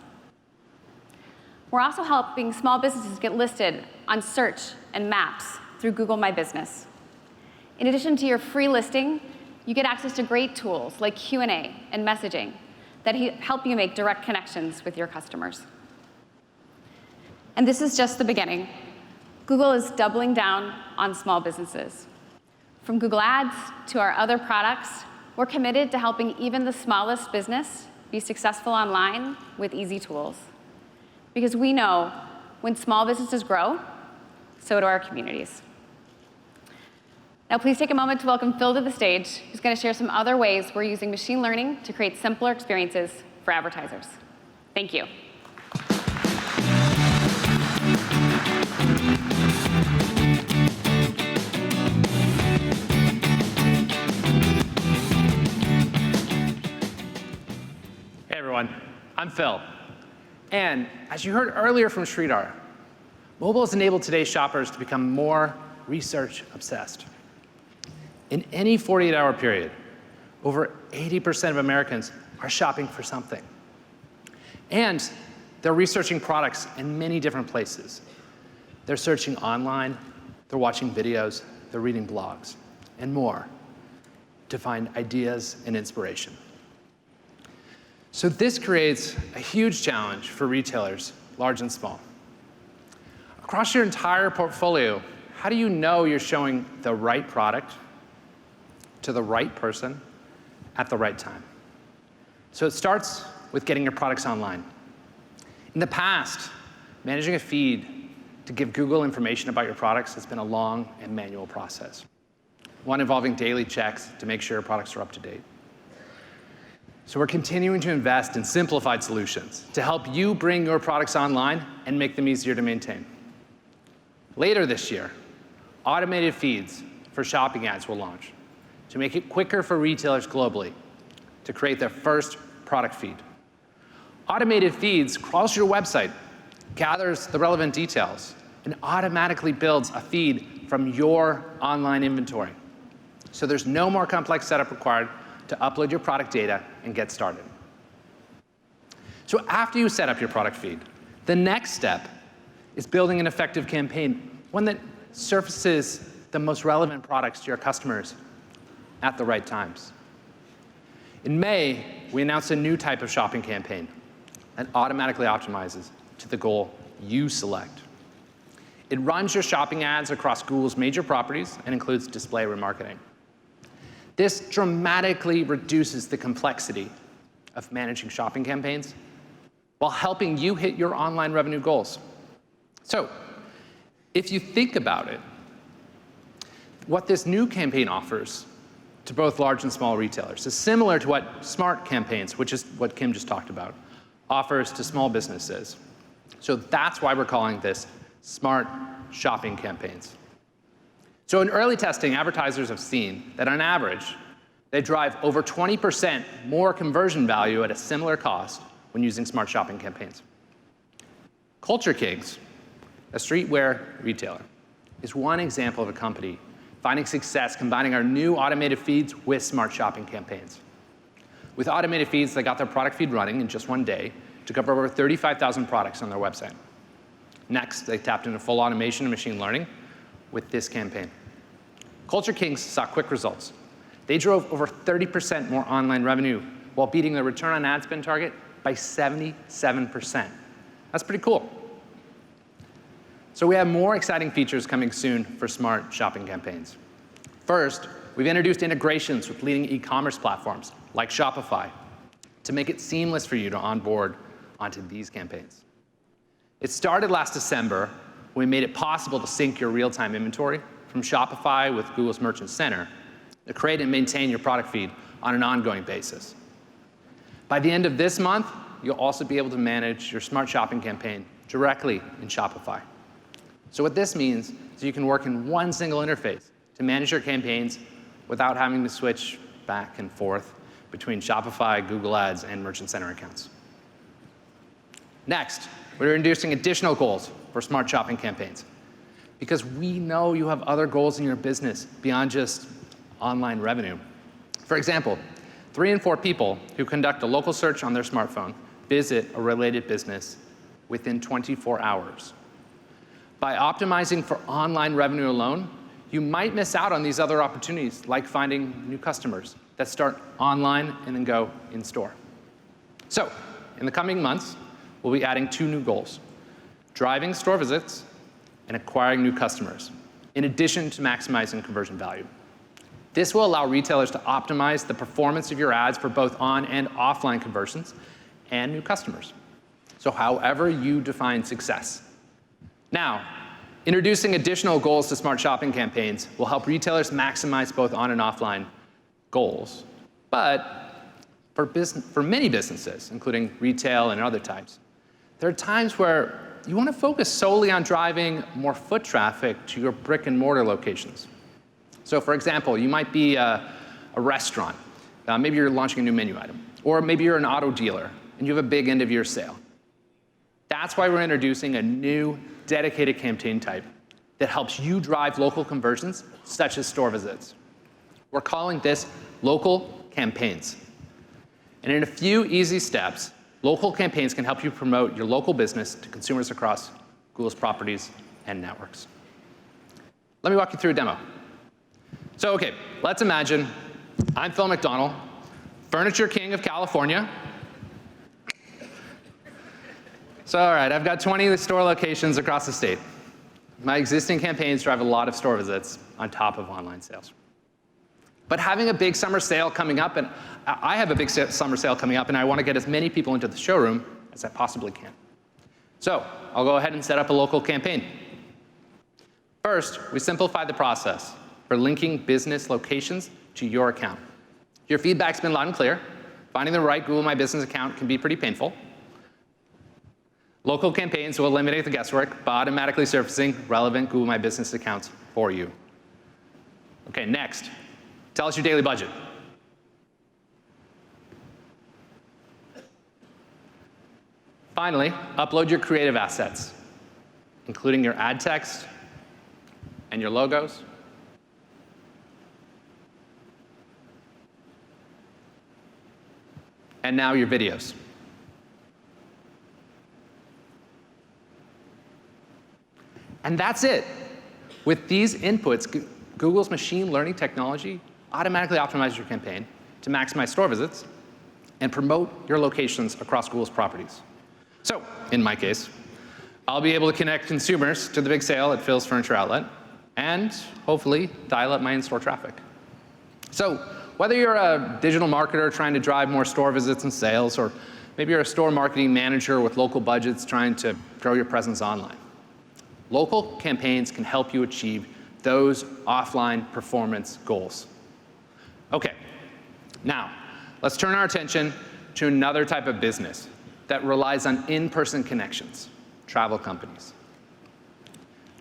S6: We're also helping small businesses get listed on search and maps through Google My Business. In addition to your free listing, you get access to great tools like Q&A and messaging that help you make direct connections with your customers. And this is just the beginning. Google is doubling down on small businesses. From Google Ads to our other products, we're committed to helping even the smallest business be successful online with easy tools. Because we know when small businesses grow, so do our communities. Now, please take a moment to welcome Phil to the stage, who's going to share some other ways we're using machine learning to create simpler experiences for advertisers. Thank you.
S10: Hey, everyone. I'm Phil. And as you heard earlier from Sridhar, mobile has enabled today's shoppers to become more research obsessed. In any 48-hour period, over 80% of Americans are shopping for something. And they're researching products in many different places. They're searching online, they're watching videos, they're reading blogs, and more to find ideas and inspiration. So this creates a huge challenge for retailers, large and small. Across your entire portfolio, how do you know you're showing the right product to the right person at the right time? So it starts with getting your products online. In the past, managing a feed to give Google information about your products has been a long and manual process, one involving daily checks to make sure your products are up to date. So we're continuing to invest in simplified solutions to help you bring your products online and make them easier to maintain. Later this year, automated feeds for shopping ads will launch to make it quicker for retailers globally to create their first product feed. Automated feeds crawls to your website, gathers the relevant details, and automatically builds a feed from your online inventory. So there's no more complex setup required to upload your product data and get started. So after you set up your product feed, the next step is building an effective campaign, one that surfaces the most relevant products to your customers at the right times. In May, we announced a new type of shopping campaign that automatically optimizes to the goal you select. It runs your shopping ads across Google's major properties and includes display remarketing. This dramatically reduces the complexity of managing shopping campaigns while helping you hit your online revenue goals. So, if you think about it, what this new campaign offers to both large and small retailers is similar to what Smart Campaigns, which is what Kim just talked about, offers to small businesses. So that's why we're calling this Smart Shopping Campaigns. So in early testing, advertisers have seen that on average, they drive over 20% more conversion value at a similar cost when using Smart Shopping Campaigns. Culture Kings, a streetwear retailer, is one example of a company finding success combining our new automated feeds with Smart Shopping Campaigns. With automated feeds, they got their product feed running in just one day to cover over 35,000 products on their website. Next, they tapped into full automation and machine learning with this campaign. Culture Kings saw quick results. They drove over 30% more online revenue while beating their return on ad spend target by 77%. That's pretty cool. So we have more exciting features coming soon for Smart Shopping Campaigns. First, we've introduced integrations with leading e-commerce platforms like Shopify to make it seamless for you to onboard onto these campaigns. It started last December when we made it possible to sync your real-time inventory from Shopify with Google's Merchant Center to create and maintain your product feed on an ongoing basis. By the end of this month, you'll also be able to manage your Smart Shopping campaign directly in Shopify. So what this means is you can work in one single interface to manage your campaigns without having to switch back and forth between Shopify, Google Ads, and Merchant Center accounts. Next, we're introducing additional goals for Smart Shopping Campaigns because we know you have other goals in your business beyond just online revenue. For example, 3 in 4 people who conduct a local search on their smartphone visit a related business within 24 hours. By optimizing for online revenue alone, you might miss out on these other opportunities, like finding new customers that start online and then go in store. So, in the coming months, we'll be adding 2 new goals: driving store visits and acquiring new customers, in addition to maximizing conversion value. This will allow retailers to optimize the performance of your ads for both on and offline conversions and new customers. So however you define success. Now, introducing additional goals to Smart Shopping Campaigns will help retailers maximize both on and offline goals. But for many businesses, including retail and other types, there are times where you want to focus solely on driving more foot traffic to your brick and mortar locations. So for example, you might be a restaurant. Maybe you're launching a new menu item. Or maybe you're an auto dealer and you have a big end of year sale. That's why we're introducing a new dedicated campaign type that helps you drive local conversions, such as store visits. We're calling this local campaigns. And in a few easy steps, local campaigns can help you promote your local business to consumers across Google's properties and networks. Let me walk you through a demo. So, OK, let's imagine I'm Phil McDonald, Furniture King of California. So, all right, I've got 20 store locations across the state. My existing campaigns drive a lot of store visits on top of online sales. But having a big summer sale coming up, and I have a big summer sale coming up, and I want to get as many people into the showroom as I possibly can. So I'll go ahead and set up a local campaign. First, we simplify the process for linking business locations to your account. Your feedback's been loud and clear. Finding the right Google My Business account can be pretty painful. Local campaigns will eliminate the guesswork by automatically surfacing relevant Google My Business accounts for you. OK, next, tell us your daily budget. Finally, upload your creative assets, including your ad text and your logos. And now your videos. And that's it. With these inputs, Google's machine learning technology automatically optimizes your campaign to maximize store visits and promote your locations across Google's properties. So, in my case, I'll be able to connect consumers to the big sale at Phil's Furniture Outlet and hopefully dial up my in-store traffic. So, whether you're a digital marketer trying to drive more store visits and sales, or maybe you're a store marketing manager with local budgets trying to grow your presence online, local campaigns can help you achieve those offline performance goals. OK, now let's turn our attention to another type of business that relies on in-person connections, travel companies.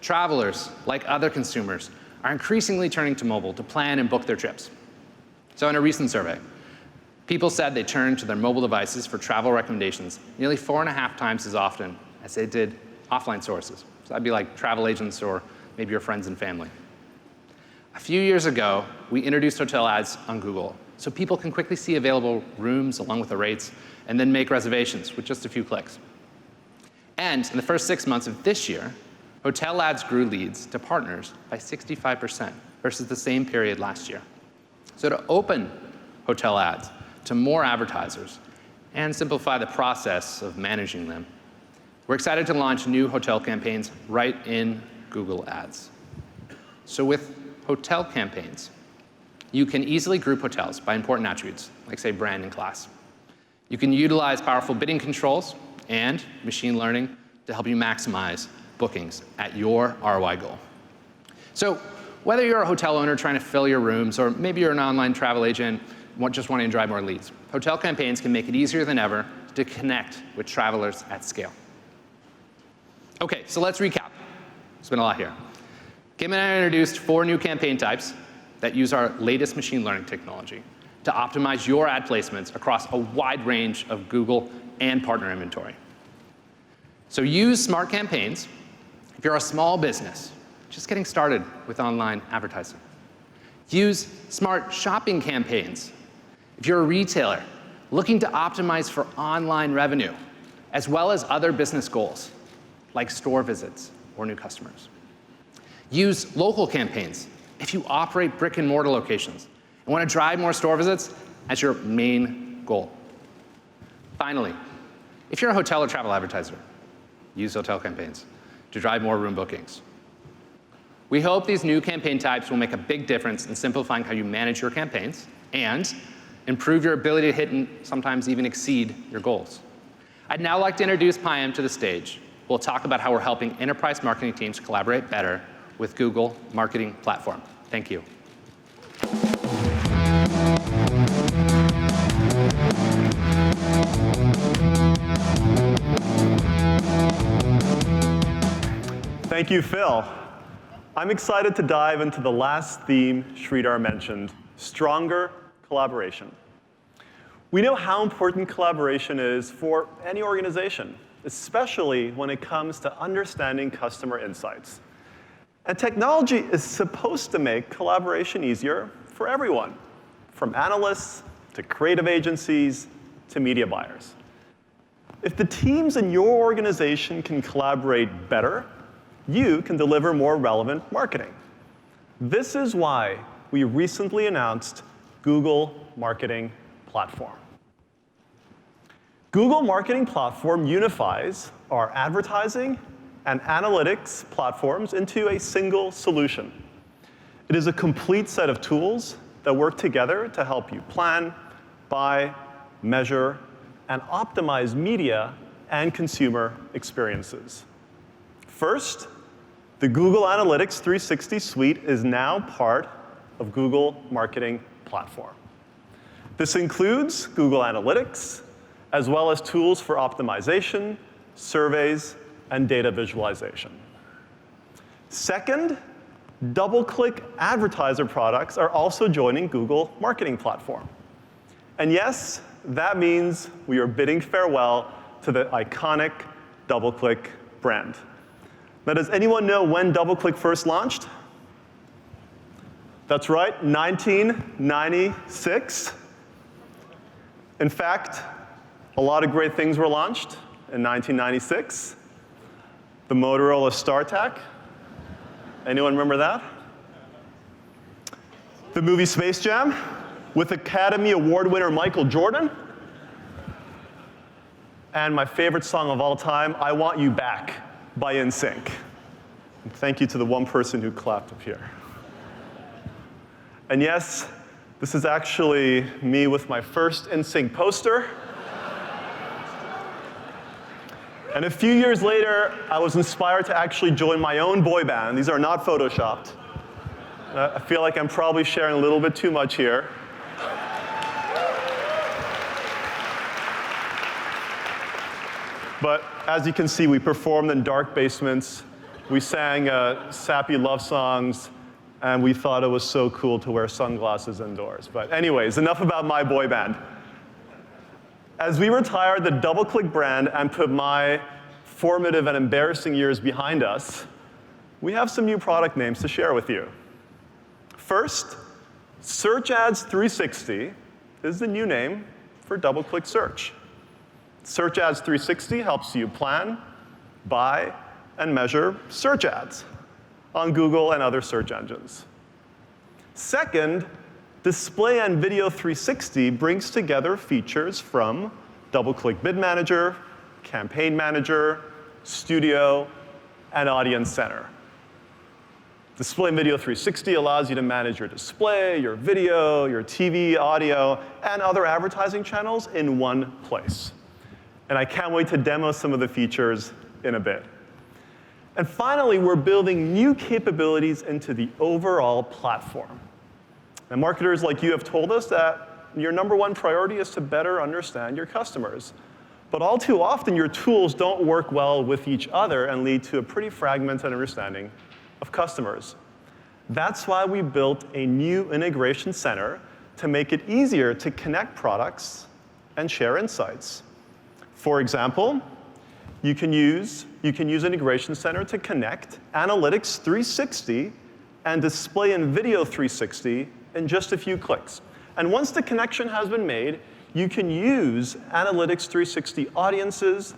S10: Travelers, like other consumers, are increasingly turning to mobile to plan and book their trips. So in a recent survey, people said they turned to their mobile devices for travel recommendations nearly 4.5 times as often as they did offline sources. So that'd be like travel agents or maybe your friends and family. A few years ago, we introduced hotel ads on Google so people can quickly see available rooms along with the rates and then make reservations with just a few clicks. And in the first 6 months of this year, hotel ads grew leads to partners by 65% versus the same period last year. So to open hotel ads to more advertisers and simplify the process of managing them, we're excited to launch new hotel campaigns right in Google Ads. So with hotel campaigns, you can easily group hotels by important attributes, like say brand and class. You can utilize powerful bidding controls and machine learning to help you maximize bookings at your ROI goal. So whether you're a hotel owner trying to fill your rooms, or maybe you're an online travel agent just wanting to drive more leads, hotel campaigns can make it easier than ever to connect with travelers at scale. OK, so let's recap. It's been a lot here. Kim and I introduced 4 new campaign types that use our latest machine learning technology to optimize your ad placements across a wide range of Google and partner inventory. So use smart campaigns if you're a small business just getting started with online advertising. Use smart shopping campaigns if you're a retailer looking to optimize for online revenue, as well as other business goals, like store visits or new customers. Use local campaigns if you operate brick and mortar locations and want to drive more store visits as your main goal. Finally, if you're a hotel or travel advertiser, use hotel campaigns to drive more room bookings. We hope these new campaign types will make a big difference in simplifying how you manage your campaigns and improve your ability to hit and sometimes even exceed your goals. I'd now like to introduce Payam to the stage. We'll talk about how we're helping enterprise marketing teams collaborate better with Google Marketing Platform. Thank you.
S11: Thank you, Phil. I'm excited to dive into the last theme Sridhar mentioned, stronger collaboration. We know how important collaboration is for any organization, especially when it comes to understanding customer insights. And technology is supposed to make collaboration easier for everyone, from analysts to creative agencies to media buyers. If the teams in your organization can collaborate better, you can deliver more relevant marketing. This is why we recently announced Google Marketing Platform. Google Marketing Platform unifies our advertising and analytics platforms into a single solution. It is a complete set of tools that work together to help you plan, buy, measure, and optimize media and consumer experiences. First, the Google Analytics 360 suite is now part of Google Marketing Platform. This includes Google Analytics, as well as tools for optimization, surveys, and data visualization. Second, DoubleClick advertiser products are also joining Google Marketing Platform. And yes, that means we are bidding farewell to the iconic DoubleClick brand. Now, does anyone know when DoubleClick first launched? That's right, 1996. In fact, a lot of great things were launched in 1996. The Motorola StarTAC. Anyone remember that? The movie Space Jam with Academy Award winner Michael Jordan. And my favorite song of all time, I Want You Back by NSYNC. And thank you to the one person who clapped up here. And yes, this is actually me with my first NSYNC poster. And a few years later, I was inspired to actually join my own boy band. These are not photoshopped. I feel like I'm probably sharing a little bit too much here. But as you can see, we performed in dark basements. We sang sappy love songs. And we thought it was so cool to wear sunglasses indoors. But anyways, enough about my boy band. As we retired the DoubleClick brand and put my formative and embarrassing years behind us, we have some new product names to share with you. First, Search Ads 360 is the new name for DoubleClick Search. Search Ads 360 helps you plan, buy, and measure search ads on Google and other search engines. Second, Display and Video 360 brings together features from DoubleClick Bid Manager, Campaign Manager, Studio, and Audience Center. Display and Video 360 allows you to manage your display, your video, your TV, audio, and other advertising channels in one place. And I can't wait to demo some of the features in a bit. And finally, we're building new capabilities into the overall platform. And marketers like you have told us that your number one priority is to better understand your customers. But all too often, your tools don't work well with each other and lead to a pretty fragmented understanding of customers. That's why we built a new integration center to make it easier to connect products and share insights. For example, you can use Integration Center to connect Analytics 360 and Display and Video 360 in just a few clicks. And once the connection has been made, you can use Analytics 360 audiences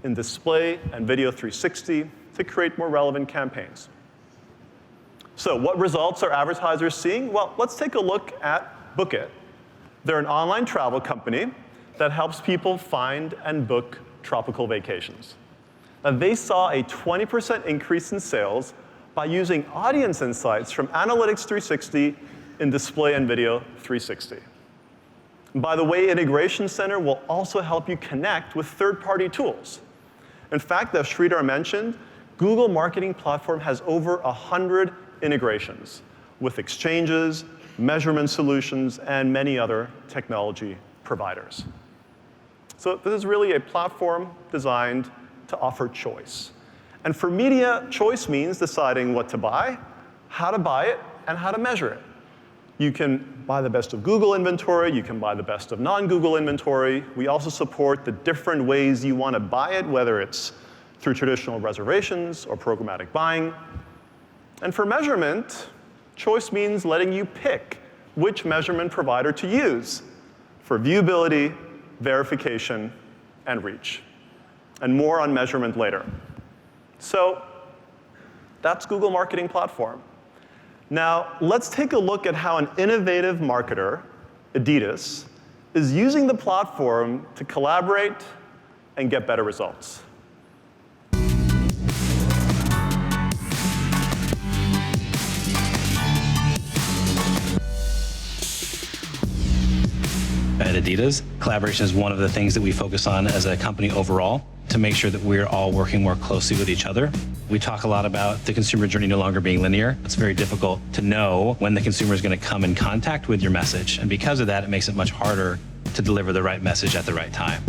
S11: in Display and Video 360 to create more relevant campaigns. So what results are advertisers seeing? Well, let's take a look at Book It. They're an online travel company that helps people find and book tropical vacations. Now, they saw a 20% increase in sales by using audience insights from Analytics 360 in Display and Video 360. And by the way, Integration Center will also help you connect with third-party tools. In fact, as Sridhar mentioned, Google Marketing Platform has over 100 integrations with exchanges, measurement solutions, and many other technology providers. So this is really a platform designed to offer choice. And for media, choice means deciding what to buy, how to buy it, and how to measure it. You can buy the best of Google inventory. You can buy the best of non-Google inventory. We also support the different ways you want to buy it, whether it's through traditional reservations or programmatic buying. And for measurement, choice means letting you pick which measurement provider to use for viewability, verification, and reach. And more on measurement later. So that's Google Marketing Platform. Now, let's take a look at how an innovative marketer, Adidas, is using the platform to collaborate and get better results.
S12: At Adidas, collaboration is one of the things that we focus on as a company overall to make sure that we're all working more closely with each other. We talk a lot about the consumer journey no longer being linear. It's very difficult to know when the consumer is going to come in contact with your message. And because of that, it makes it much harder to deliver the right message at the right time.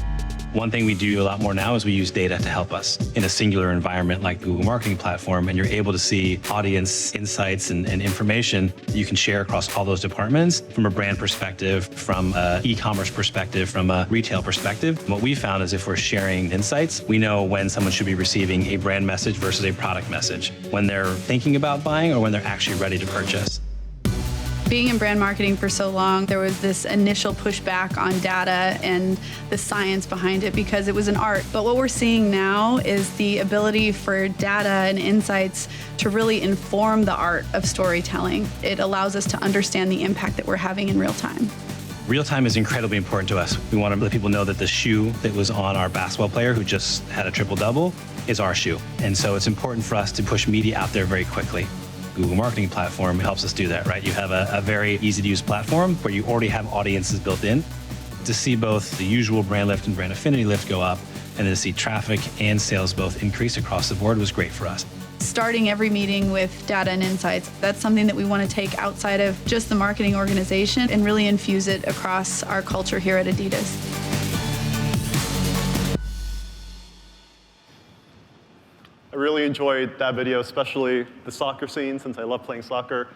S12: One thing we do a lot more now is we use data to help us in a singular environment like the Google Marketing Platform, and you're able to see audience insights and information that you can share across all those departments from a brand perspective, from an e-commerce perspective, from a retail perspective. What we found is if we're sharing insights, we know when someone should be receiving a brand message versus a product message, when they're thinking about buying or when they're actually ready to purchase.
S13: Being in brand marketing for so long, there was this initial pushback on data and the science behind it because it was an art. But what we're seeing now is the ability for data and insights to really inform the art of storytelling. It allows us to understand the impact that we're having in real time.
S12: Real time is incredibly important to us. We want to let people know that the shoe that was on our basketball player who just had a triple-double is our shoe. And so it's important for us to push media out there very quickly. Google Marketing Platform helps us do that, right? You have a very easy-to-use platform where you already have audiences built in. To see both the usual brand lift and brand affinity lift go up, and to see traffic and sales both increase across the board was great for us.
S13: Starting every meeting with data and insights, that's something that we want to take outside of just the marketing organization and really infuse it across our culture here at Adidas.
S11: I really enjoyed that video, especially the soccer scene, since I love playing soccer.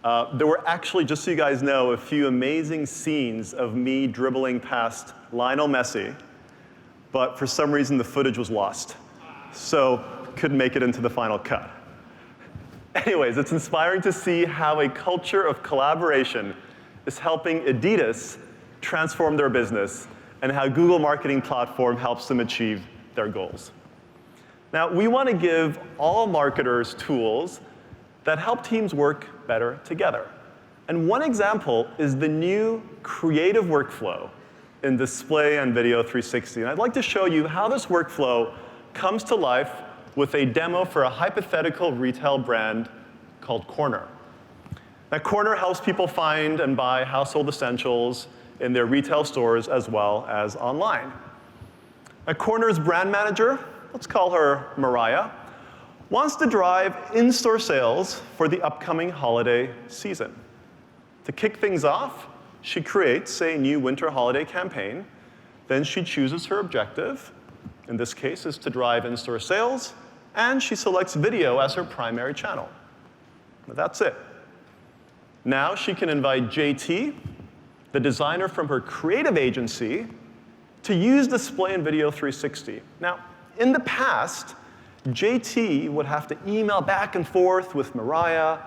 S11: There were actually, just so you guys know, a few amazing scenes of me dribbling past Lionel Messi, but for some reason the footage was lost, so couldn't make it into the final cut. Anyways, it's inspiring to see how a culture of collaboration is helping Adidas transform their business and how Google Marketing Platform helps them achieve their goals. Now, we want to give all marketers tools that help teams work better together. And one example is the new creative workflow in Display and Video 360. And I'd like to show you how this workflow comes to life with a demo for a hypothetical retail brand called Corner. Now, Corner helps people find and buy household essentials in their retail stores as well as online. Now, Corner's brand manager, let's call her Mariah, wants to drive in-store sales for the upcoming holiday season. To kick things off, she creates a new winter holiday campaign. Then she chooses her objective. In this case, is to drive in-store sales. And she selects video as her primary channel. But that's it. Now she can invite JT, the designer from her creative agency, to use Display and Video 360. Now, in the past, JT would have to email back and forth with Mariah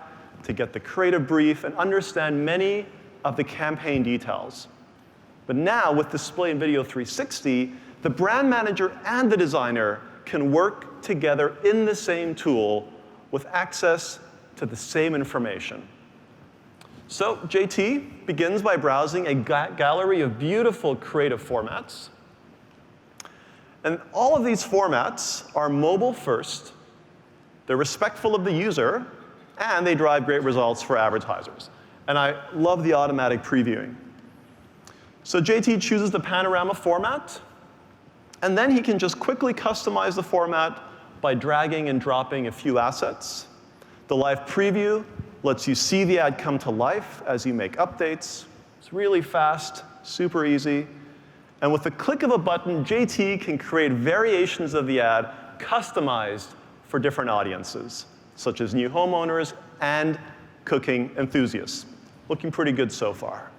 S11: to get the creative brief and understand many of the campaign details. But now, with Display and Video 360, the brand manager and the designer can work together in the same tool with access to the same information. So JT begins by browsing a gallery of beautiful creative formats. And all of these formats are mobile first, they're respectful of the user, and they drive great results for advertisers. And I love the automatic previewing. So JT chooses the panorama format, and then he can just quickly customize the format by dragging and dropping a few assets. The live preview lets you see the ad come to life as you make updates. It's really fast, super easy. And with the click of a button, JT can create variations of the ad customized for different audiences, such as new homeowners and cooking enthusiasts. Looking pretty good so far.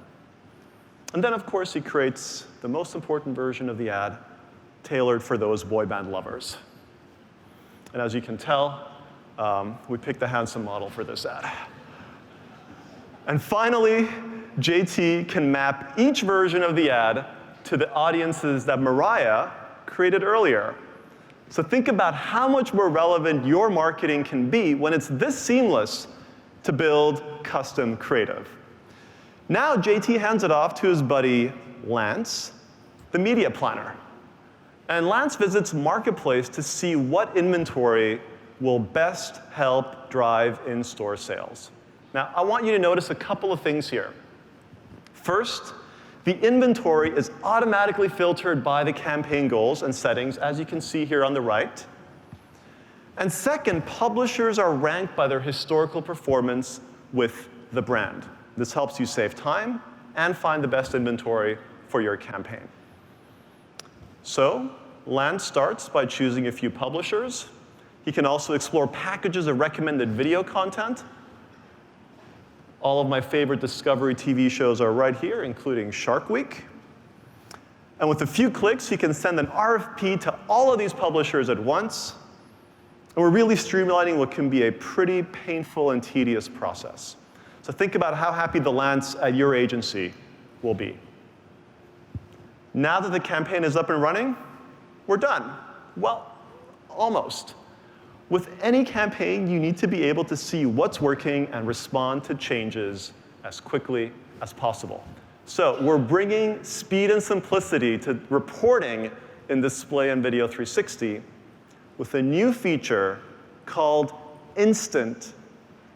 S11: And then, of course, he creates the most important version of the ad, tailored for those boy band lovers. And as you can tell, we picked the handsome model for this ad. And finally, JT can map each version of the ad to the audiences that Mariah created earlier. So think about how much more relevant your marketing can be when it's this seamless to build custom creative. Now JT hands it off to his buddy Lance, the media planner. And Lance visits Marketplace to see what inventory will best help drive in-store sales. Now, I want you to notice a couple of things here. First, the inventory is automatically filtered by the campaign goals and settings, as you can see here on the right. And second, publishers are ranked by their historical performance with the brand. This helps you save time and find the best inventory for your campaign. So Lance starts by choosing a few publishers. He can also explore packages of recommended video content. All of my favorite Discovery TV shows are right here, including Shark Week. And with a few clicks, he can send an RFP to all of these publishers at once. And we're really streamlining what can be a pretty painful and tedious process. So think about how happy the Lance at your agency will be. Now that the campaign is up and running, we're done. Well, almost. With any campaign, you need to be able to see what's working and respond to changes as quickly as possible. So we're bringing speed and simplicity to reporting in Display and Video 360 with a new feature called Instant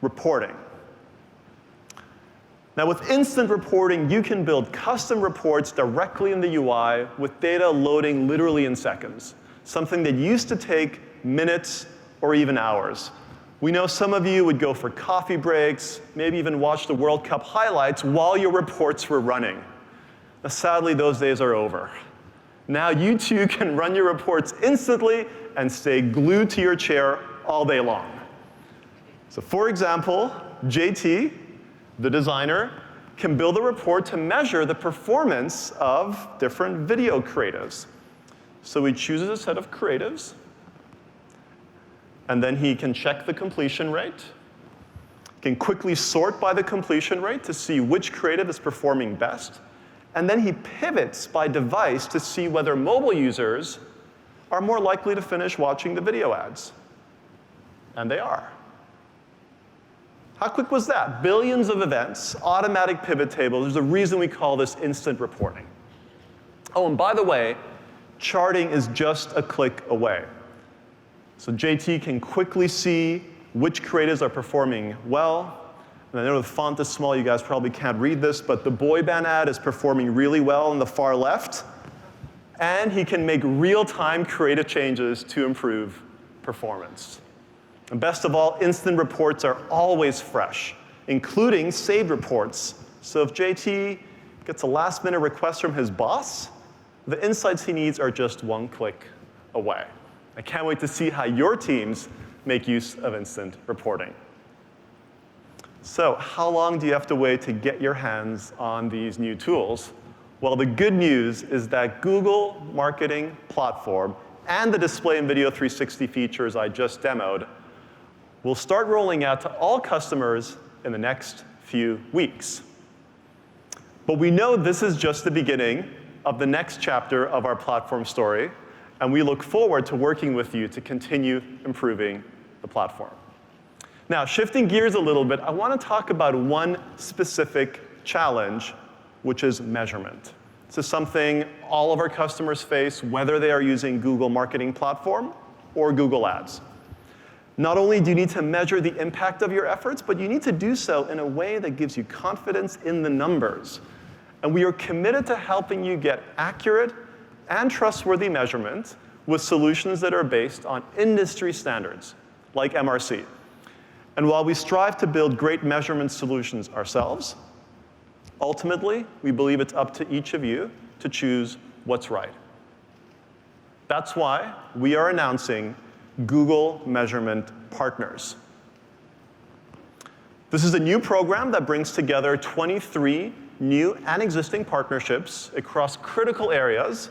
S11: Reporting. Now, with instant reporting, you can build custom reports directly in the UI with data loading literally in seconds, something that used to take minutes or even hours. We know some of you would go for coffee breaks, maybe even watch the World Cup highlights while your reports were running. Now, sadly, those days are over. Now you too can run your reports instantly and stay glued to your chair all day long. So for example, JT, the designer, can build a report to measure the performance of different video creatives. So he chooses a set of creatives, and then he can check the completion rate, can quickly sort by the completion rate to see which creative is performing best, and then he pivots by device to see whether mobile users are more likely to finish watching the video ads. And they are. How quick was that? Billions of events, automatic pivot tables. There's a reason we call this instant reporting. Oh, and by the way, charting is just a click away. So JT can quickly see which creatives are performing well. And I know the font is small, you guys probably can't read this, but the boy band ad is performing really well on the far left. And he can make real-time creative changes to improve performance. And best of all, instant reports are always fresh, including saved reports. So if JT gets a last-minute request from his boss, the insights he needs are just one click away. I can't wait to see how your teams make use of instant reporting. So how long do you have to wait to get your hands on these new tools? Well, the good news is that Google Marketing Platform and the Display and Video 360 features I just demoed will start rolling out to all customers in the next few weeks. But we know this is just the beginning of the next chapter of our platform story, and we look forward to working with you to continue improving the platform. Now, shifting gears a little bit, I want to talk about one specific challenge, which is measurement. This is something all of our customers face, whether they are using Google Marketing Platform or Google Ads. Not only do you need to measure the impact of your efforts, but you need to do so in a way that gives you confidence in the numbers. And we are committed to helping you get accurate and trustworthy measurement with solutions that are based on industry standards, like MRC. And while we strive to build great measurement solutions ourselves, ultimately, we believe it's up to each of you to choose what's right. That's why we are announcing Google Measurement Partners. This is a new program that brings together 23 new and existing partnerships across critical areas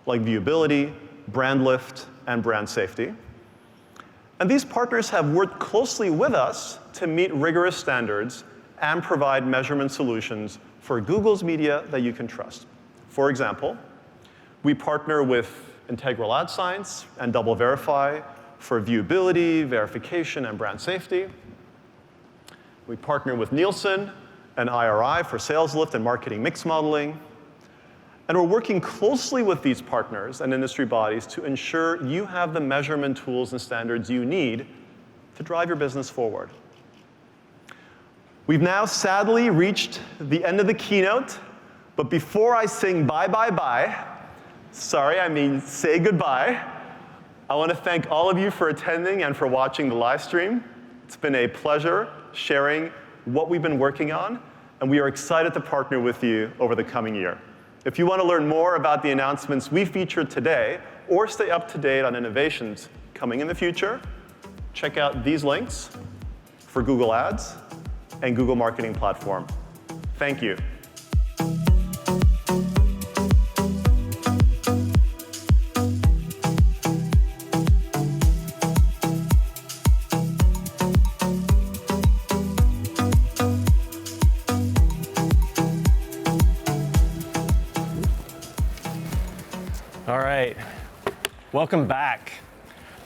S11: like viewability, brand lift, and brand safety. And these partners have worked closely with us to meet rigorous standards and provide measurement solutions for Google's media that you can trust. For example, we partner with Integral Ad Science and Double Verify for viewability, verification, and brand safety. We partner with Nielsen and IRI for sales lift and marketing mix modeling. And we're working closely with these partners and industry bodies to ensure you have the measurement tools and standards you need to drive your business forward. We've now sadly reached the end of the keynote, but before I sing bye, bye, bye, sorry, I mean say goodbye, I want to thank all of you for attending and for watching the live stream. It's been a pleasure sharing what we've been working on, and we are excited to partner with you over the coming year. If you want to learn more about the announcements we featured today, or stay up to date on innovations coming in the future, check out these links for Google Ads and Google Marketing Platform. Thank you.
S1: All right, welcome back.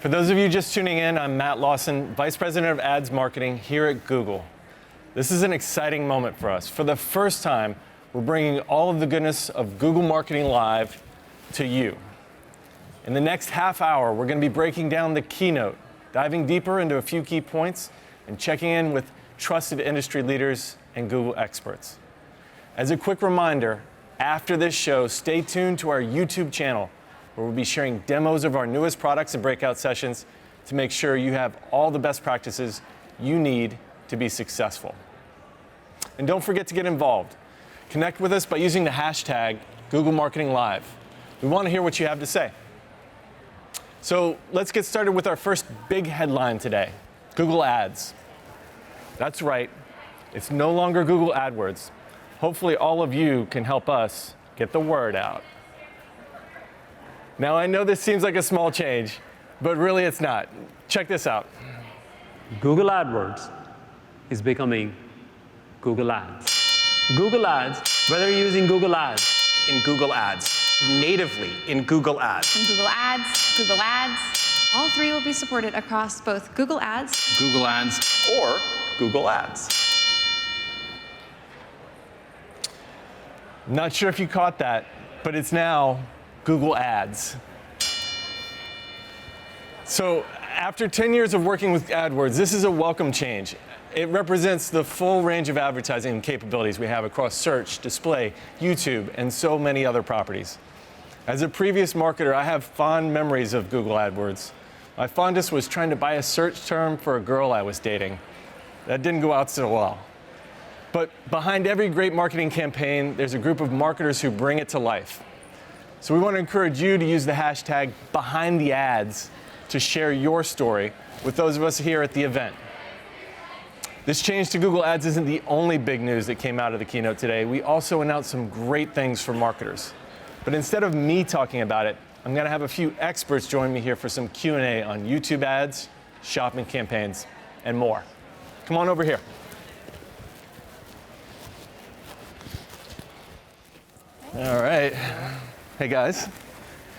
S1: For those of you just tuning in, I'm Matt Lawson, Vice President of Ads Marketing here at Google. This is an exciting moment for us. For the first time, we're bringing all of the goodness of Google Marketing Live to you. In the next half hour, we're going to be breaking down the keynote, diving deeper into a few key points, and checking in with trusted industry leaders and Google experts. As a quick reminder, after this show, stay tuned to our YouTube channel, where we'll be sharing demos of our newest products and breakout sessions to make sure you have all the best practices you need to be successful. And don't forget to get involved. Connect with us by using the hashtag Google Marketing Live. We want to hear what you have to say. So let's get started with our first big headline today, Google Ads. That's right, it's no longer Google AdWords. Hopefully all of you can help us get the word out. Now I know this seems like a small change, but really it's not. Check this out.
S3: Google AdWords is becoming Google Ads. Google Ads, whether you're using Google Ads,
S5: In Google Ads, natively in Google Ads.
S4: From Google Ads, Google Ads. All three will be supported across both Google Ads,
S10: Google Ads,
S11: Or Google Ads.
S1: Not sure if you caught that, but it's now Google Ads. So after 10 years of working with AdWords, this is a welcome change. It represents the full range of advertising capabilities we have across search, display, YouTube, and so many other properties. As a previous marketer, I have fond memories of Google AdWords. My fondest was trying to buy a search term for a girl I was dating. That didn't go out so well. But behind every great marketing campaign, there's a group of marketers who bring it to life. So we want to encourage you to use the hashtag #BehindTheAds to share your story with those of us here at the event. This change to Google Ads isn't the only big news that came out of the keynote today. We also announced some great things for marketers. But instead of me talking about it, I'm going to have a few experts join me here for some Q&A on YouTube ads, shopping campaigns, and more. Come on over here. All right. Hey, guys.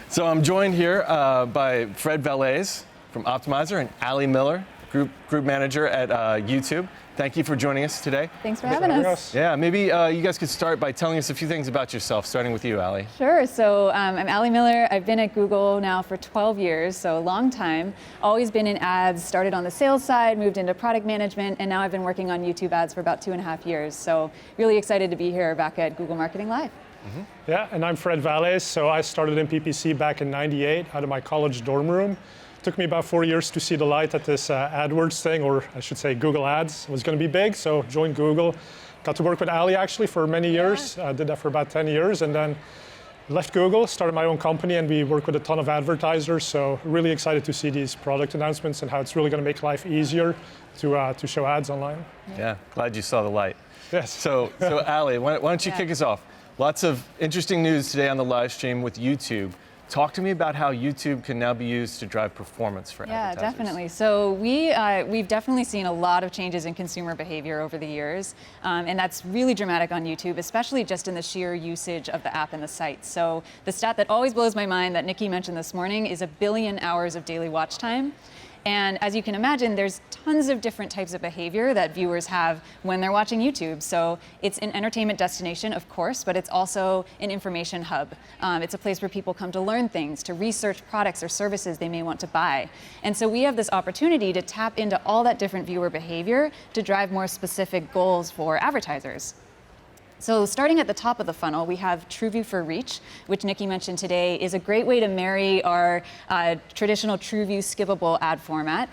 S1: So I'm joined here by Fred Valles from Optimizer and Ali Miller, Group Manager at YouTube. Thank you for joining us today.
S14: Thanks for having us.
S1: Yeah, maybe you guys could start by telling us a few things about yourself, starting with you, Ali.
S14: Sure. So I'm Ali Miller. I've been at Google now for 12 years, so a long time. Always been in ads, started on the sales side, moved into product management, and now I've been working on YouTube ads for about 2.5 years. So really excited to be here back at Google Marketing Live.
S15: Mm-hmm. Yeah, and I'm Fred Valles. So I started in PPC back in '98 out of my college dorm room. Took me about 4 years to see the light at this AdWords thing, or I should say Google Ads. It was going to be big, so joined Google. Got to work with Ali actually for many years. Did that for about 10 years, and then left Google, started my own company, and we work with a ton of advertisers. So really excited to see these product announcements and how it's really going to make life easier to show ads online.
S1: Yeah, glad you saw the light.
S15: Yes.
S1: So Ali, why don't you kick us off? Lots of interesting news today on the live stream with YouTube. Talk to me about how YouTube can now be used to drive performance for advertisers.
S14: Yeah, definitely. So we've definitely seen a lot of changes in consumer behavior over the years, and that's really dramatic on YouTube, especially just in the sheer usage of the app and the site. So the stat that always blows my mind that Nikki mentioned this morning is 1 billion hours of daily watch time. And as you can imagine, there's tons of different types of behavior that viewers have when they're watching YouTube. So it's an entertainment destination, of course, but it's also an information hub. It's a place where people come to learn things, to research products or services they may want to buy. And so we have this opportunity to tap into all that different viewer behavior to drive more specific goals for advertisers. So starting at the top of the funnel, we have TrueView for Reach, which Nikki mentioned today is a great way to marry our traditional TrueView skippable ad format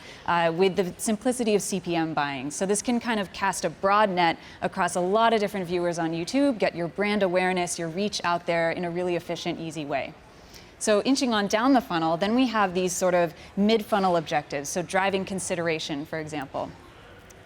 S14: with the simplicity of CPM buying. So this can kind of cast a broad net across a lot of different viewers on YouTube, get your brand awareness, your reach out there in a really efficient, easy way. So inching on down the funnel, then we have these sort of mid-funnel objectives, so driving consideration, for example.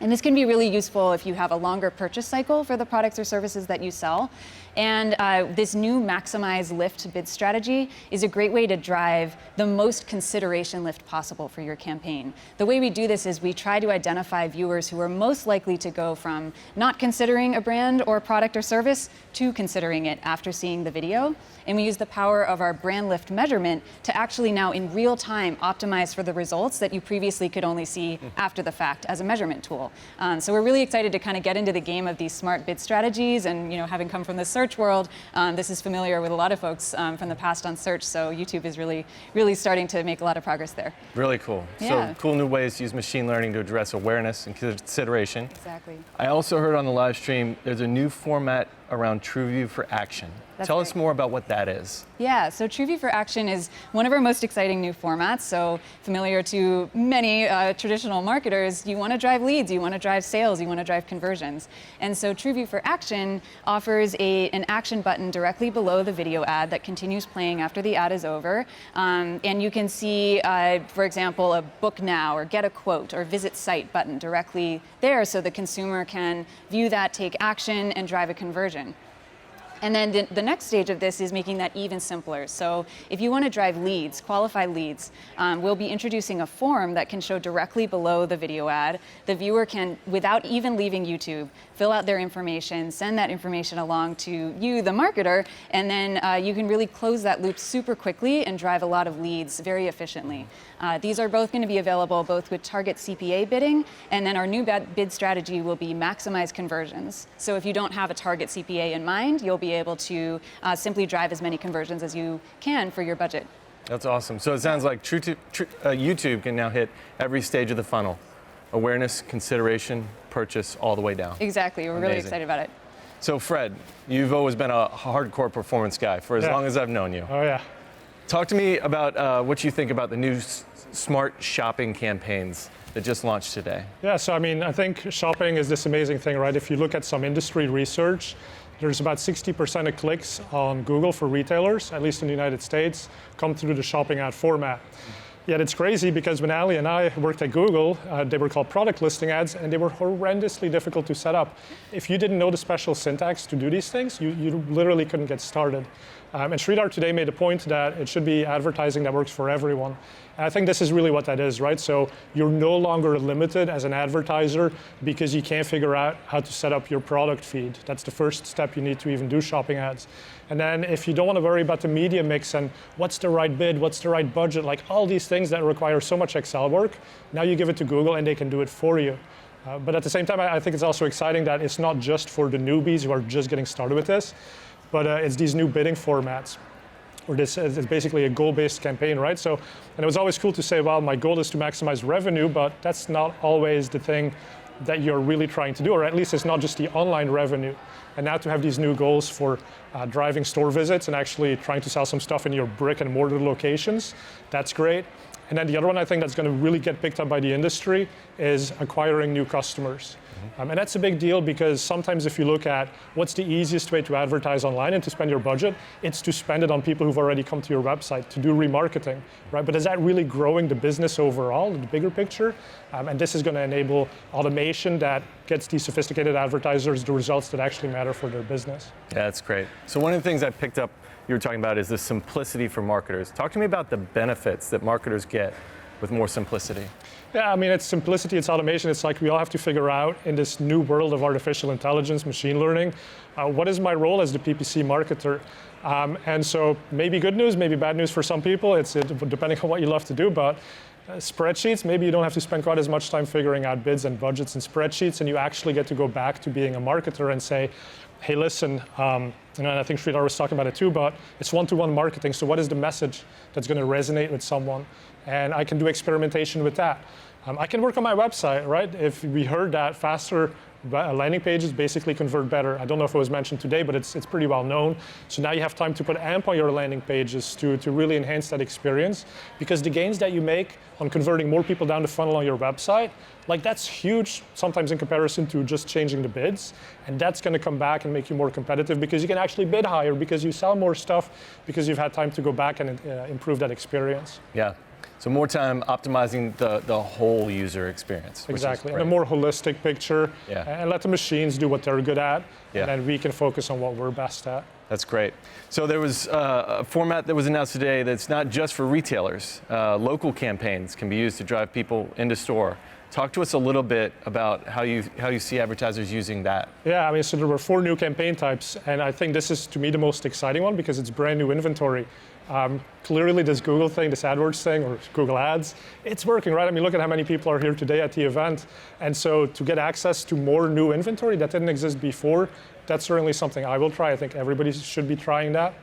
S14: And this can be really useful if you have a longer purchase cycle for the products or services that you sell. And this new maximize lift bid strategy is a great way to drive the most consideration lift possible for your campaign. The way we do this is we try to identify viewers who are most likely to go from not considering a brand or product or service to considering it after seeing the video. And we use the power of our brand lift measurement to actually now in real time optimize for the results that you previously could only see after the fact as a measurement tool. So we're really excited to kind of get into the game of these smart bid strategies, and having come from the search world, this is familiar with a lot of folks from the past on search. So YouTube is really starting to make a lot of progress there.
S1: Really cool.
S14: Yeah.
S1: So cool new ways to use machine learning to address awareness and consideration.
S14: Exactly.
S1: I also heard on the live stream there's a new format around TrueView for Action. Tell us more about what that is.
S14: Yeah, so TrueView for Action is one of our most exciting new formats. So familiar to many traditional marketers, you want to drive leads, you want to drive sales, you want to drive conversions. And so TrueView for Action offers an action button directly below the video ad that continues playing after the ad is over. And you can see, for example, a book now or get a quote or visit site button directly there so the consumer can view that, take action, and drive a conversion. And then the next stage of this is making that even simpler. So if you want to drive leads, qualified leads, we'll be introducing a form that can show directly below the video ad. The viewer can, without even leaving YouTube, fill out their information, send that information along to you, the marketer, and then you can really close that loop super quickly and drive a lot of leads very efficiently. These are both going to be available both with target CPA bidding, and then our new bid strategy will be maximize conversions. So if you don't have a target CPA in mind, you'll be able to simply drive as many conversions as you can for your budget.
S1: That's awesome. So it sounds like YouTube can now hit every stage of the funnel. Awareness, consideration, purchase, all the way down.
S14: Exactly. We're really excited about it.
S1: So Fred, you've always been a hardcore performance guy for as long as I've known you.
S15: Oh yeah.
S1: Talk to me about what you think about the new smart shopping campaigns that just launched today.
S15: Yeah, so I think shopping is this amazing thing, right? If you look at some industry research, there's about 60% of clicks on Google for retailers, at least in the United States, come through the shopping ad format. Yet it's crazy because when Ali and I worked at Google, they were called product listing ads, and they were horrendously difficult to set up. If you didn't know the special syntax to do these things, you literally couldn't get started. And Sridhar today made a point that it should be advertising that works for everyone. And I think this is really what that is, right? So you're no longer limited as an advertiser because you can't figure out how to set up your product feed. That's the first step you need to even do shopping ads. And then if you don't want to worry about the media mix and what's the right bid, what's the right budget, like all these things that require so much Excel work, now you give it to Google and they can do it for you. But at the same time, I think it's also exciting that it's not just for the newbies who are just getting started with this, but it's these new bidding formats, or this is basically a goal-based campaign, right? So, and it was always cool to say, well, my goal is to maximize revenue, but that's not always the thing that you're really trying to do, or at least it's not just the online revenue. And now to have these new goals for driving store visits and actually trying to sell some stuff in your brick and mortar locations, that's great. And then the other one I think that's going to really get picked up by the industry is acquiring new customers. And that's a big deal because sometimes if you look at what's the easiest way to advertise online and to spend your budget, it's to spend it on people who've already come to your website, to do remarketing, right? But is that really growing the business overall, the bigger picture? And this is going to enable automation that gets these sophisticated advertisers the results that actually matter for their business.
S1: Yeah, that's great. So one of the things I picked up you were talking about is the simplicity for marketers. Talk to me about the benefits that marketers get with more simplicity.
S15: Yeah, I mean, it's simplicity, it's automation. It's like we all have to figure out in this new world of artificial intelligence, machine learning, what is my role as the PPC marketer? And so maybe good news, maybe bad news for some people. It's depending on what you love to do. But spreadsheets, maybe you don't have to spend quite as much time figuring out bids and budgets and spreadsheets, and you actually get to go back to being a marketer and say, hey, listen, and I think Sridhar was talking about it too, but it's one-to-one marketing. So what is the message that's going to resonate with someone? And I can do experimentation with that. I can work on my website, right? If we heard that faster landing pages basically convert better. I don't know if it was mentioned today, but it's pretty well known. So now you have time to put AMP on your landing pages to really enhance that experience, because the gains that you make on converting more people down the funnel on your website, like that's huge sometimes in comparison to just changing the bids. And that's going to come back and make you more competitive because you can actually bid higher because you sell more stuff because you've had time to go back and improve that experience.
S1: Yeah. So more time optimizing the whole user experience.
S15: Exactly, and a more holistic picture, and let the machines do what they're good at, and then we can focus on what we're best at.
S1: That's great. So there was a format that was announced today that's not just for retailers. Local campaigns can be used to drive people into store. Talk to us a little bit about how you see advertisers using that.
S15: Yeah, I mean, so there were 4 new campaign types, and I think this is, to me, the most exciting one because it's brand new inventory. Clearly, this Google thing, this AdWords thing, or Google Ads, it's working, right? I mean, look at how many people are here today at the event. And so to get access to more new inventory that didn't exist before, that's certainly something I will try. I think everybody should be trying that.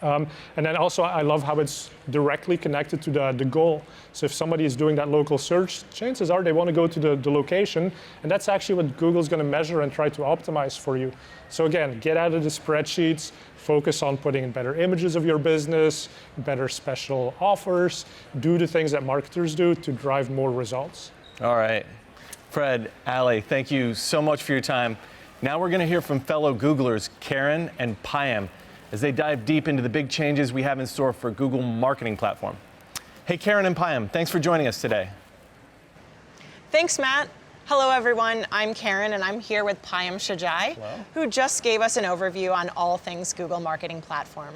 S15: And then also, I love how it's directly connected to the goal. So if somebody is doing that local search, chances are they want to go to the location, and that's actually what Google's going to measure and try to optimize for you. So again, get out of the spreadsheets, focus on putting in better images of your business, better special offers, do the things that marketers do to drive more results.
S1: All right. Fred, Ali, thank you so much for your time. Now we're going to hear from fellow Googlers, Karen and Payam, as they dive deep into the big changes we have in store for Google Marketing Platform. Hey, Karen and Payam, thanks for joining us today.
S16: Thanks, Matt. Hello, everyone. I'm Karen, and I'm here with Payam Shajai, who just gave us an overview on all things Google Marketing Platform.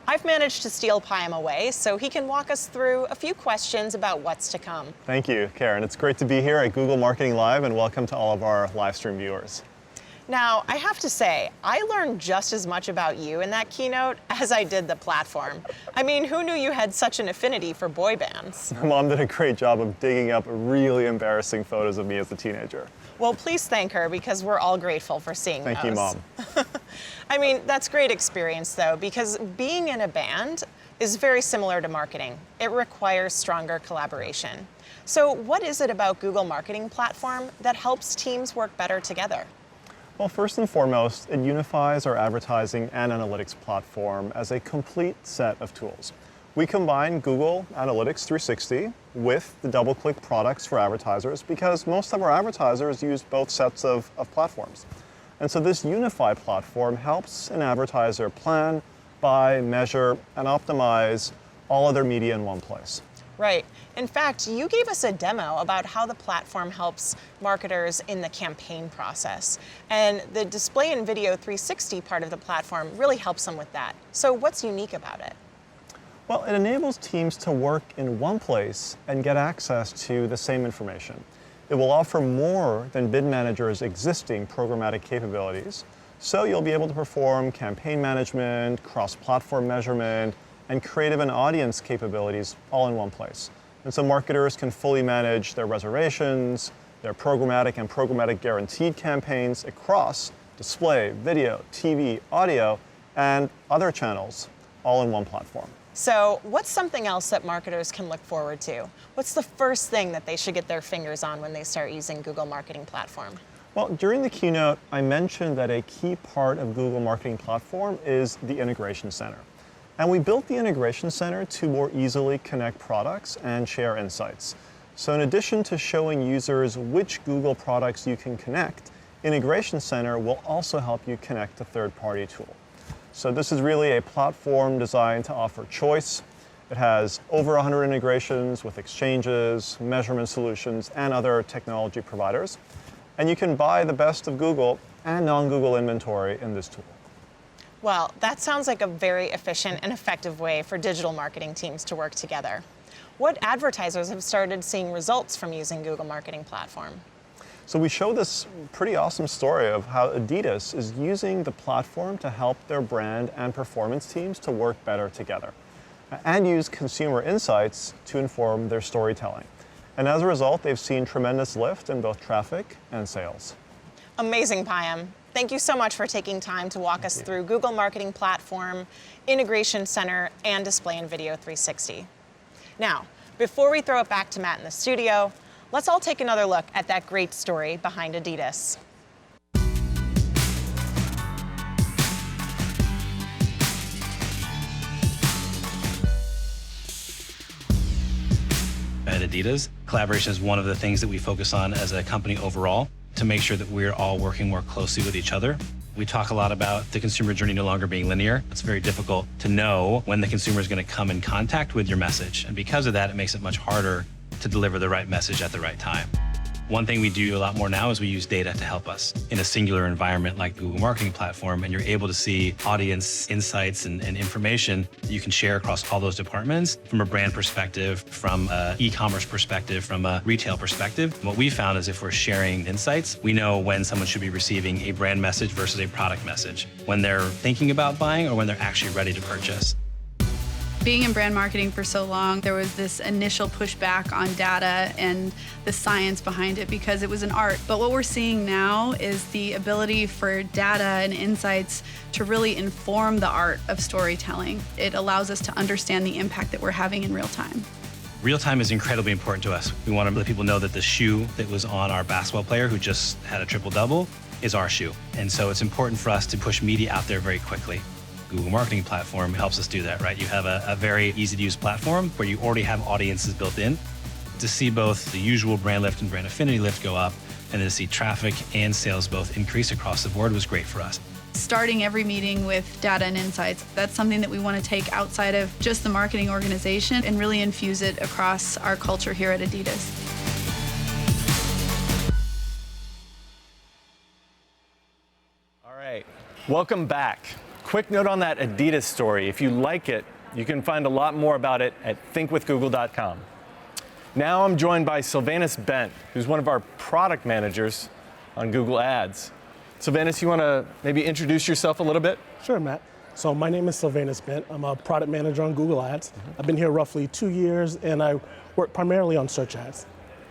S16: I've managed to steal Payam away so he can walk us through a few questions about what's to come.
S11: Thank you, Karen. It's great to be here at Google Marketing Live, and welcome to all of our live stream viewers.
S16: Now, I have to say, I learned just as much about you in that keynote as I did the platform. I mean, who knew you had such an affinity for boy bands?
S11: Mom did a great job of digging up really embarrassing photos of me as a teenager.
S16: Well, please thank her because we're all grateful for seeing those.
S11: Thank you, Mom.
S16: I mean, that's great experience, though, because being in a band is very similar to marketing. It requires stronger collaboration. So what is it about Google Marketing Platform that helps teams work better together?
S11: Well, first and foremost, it unifies our advertising and analytics platform as a complete set of tools. We combine Google Analytics 360 with the DoubleClick products for advertisers because most of our advertisers use both sets of platforms. And so this unified platform helps an advertiser plan, buy, measure, and optimize all of their media in one place.
S16: Right. In fact, you gave us a demo about how the platform helps marketers in the campaign process. And the Display and Video 360 part of the platform really helps them with that. So what's unique about it?
S11: Well, it enables teams to work in one place and get access to the same information. It will offer more than Bid Manager's existing programmatic capabilities. So you'll be able to perform campaign management, cross-platform measurement, and creative and audience capabilities all in one place. And so marketers can fully manage their reservations, their programmatic and programmatic guaranteed campaigns across display, video, TV, audio, and other channels all in one platform.
S16: So what's something else that marketers can look forward to? What's the first thing that they should get their fingers on when they start using Google Marketing Platform?
S11: Well, during the keynote, I mentioned that a key part of Google Marketing Platform is the Integration Center. And we built the Integration Center to more easily connect products and share insights. So in addition to showing users which Google products you can connect, Integration Center will also help you connect to third-party tools. So this is really a platform designed to offer choice. It has over 100 integrations with exchanges, measurement solutions, and other technology providers. And you can buy the best of Google and non-Google inventory in this tool.
S16: Well, that sounds like a very efficient and effective way for digital marketing teams to work together. What advertisers have started seeing results from using Google Marketing Platform?
S11: So we show this pretty awesome story of how Adidas is using the platform to help their brand and performance teams to work better together and use consumer insights to inform their storytelling. And as a result, they've seen tremendous lift in both traffic and sales.
S16: Amazing, Payam. Thank you so much for taking time to walk us through Google Marketing Platform, Integration Center, and Display and Video 360. Now, before we throw it back to Matt in the studio, let's all take another look at that great story behind Adidas.
S12: At Adidas, collaboration is one of the things that we focus on as a company overall to make sure that we're all working more closely with each other. We talk a lot about the consumer journey no longer being linear. It's very difficult to know when the consumer is going to come in contact with your message. And because of that, it makes it much harder to deliver the right message at the right time. One thing we do a lot more now is we use data to help us in a singular environment like Google Marketing Platform, and you're able to see audience insights and information that you can share across all those departments from a brand perspective, from an e-commerce perspective, from a retail perspective. And what we found is if we're sharing insights, we know when someone should be receiving a brand message versus a product message, when they're thinking about buying or when they're actually ready to purchase.
S13: Being in brand marketing for so long, there was this initial pushback on data and the science behind it because it was an art. But what we're seeing now is the ability for data and insights to really inform the art of storytelling. It allows us to understand the impact that we're having in real time.
S12: Real time is incredibly important to us. We want to let people know that the shoe that was on our basketball player who just had a triple-double is our shoe. And so it's important for us to push media out there very quickly. Google Marketing Platform helps us do that, right? You have a very easy-to-use platform where you already have audiences built in. To see both the usual brand lift and brand affinity lift go up, and to see traffic and sales both increase across the board was great for us.
S13: Starting every meeting with data and insights, that's something that we want to take outside of just the marketing organization and really infuse it across our culture here at Adidas.
S1: All right, welcome back. Quick note on that Adidas story. If you like it, you can find a lot more about it at thinkwithgoogle.com. Now I'm joined by Sylvanus Bent, who's one of our product managers on Google Ads. Sylvanus, you want to maybe introduce yourself a little bit?
S17: Sure, Matt. So my name is Sylvanus Bent. I'm a product manager on Google Ads. I've been here roughly 2 years, and I work primarily on search ads.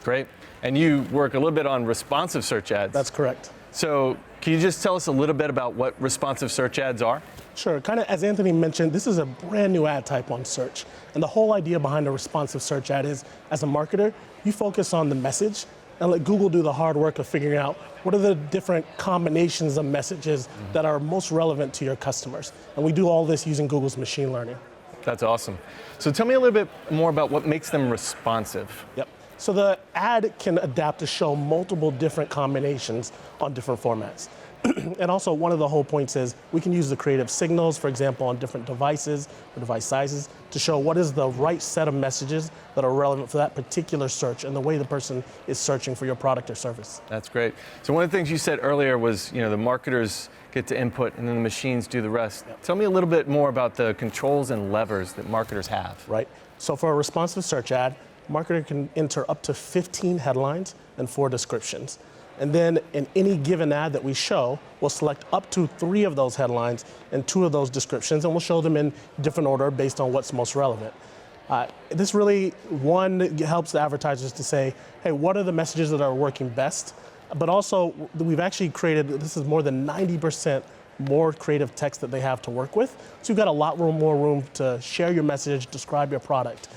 S1: Great. And you work a little bit on responsive search ads.
S17: That's correct.
S1: So can you just tell us a little bit about what responsive search ads are?
S17: Sure. Kind of as Anthony mentioned, this is a brand new ad type on search. And the whole idea behind a responsive search ad is, as a marketer, you focus on the message and let Google do the hard work of figuring out what are the different combinations of messages that are most relevant to your customers. And we do all this using Google's machine learning.
S1: That's awesome. So tell me a little bit more about what makes them responsive.
S17: Yep. So the ad can adapt to show multiple different combinations on different formats. And also one of the whole points is we can use the creative signals, for example, on different devices or device sizes to show what is the right set of messages that are relevant for that particular search and the way the person is searching for your product or service.
S1: That's great. So one of the things you said earlier was, the marketers get to input and then the machines do the rest. Yep. Tell me a little bit more about the controls and levers that marketers have.
S17: Right. So for a responsive search ad, marketer can enter up to 15 headlines and 4 descriptions. And then in any given ad that we show, we'll select up to 3 of those headlines and 2 of those descriptions, and we'll show them in different order based on what's most relevant. This really, one, helps the advertisers to say, hey, what are the messages that are working best? But also, we've actually created, this is more than 90% more creative text that they have to work with. So you've got a lot more room to share your message, describe your product.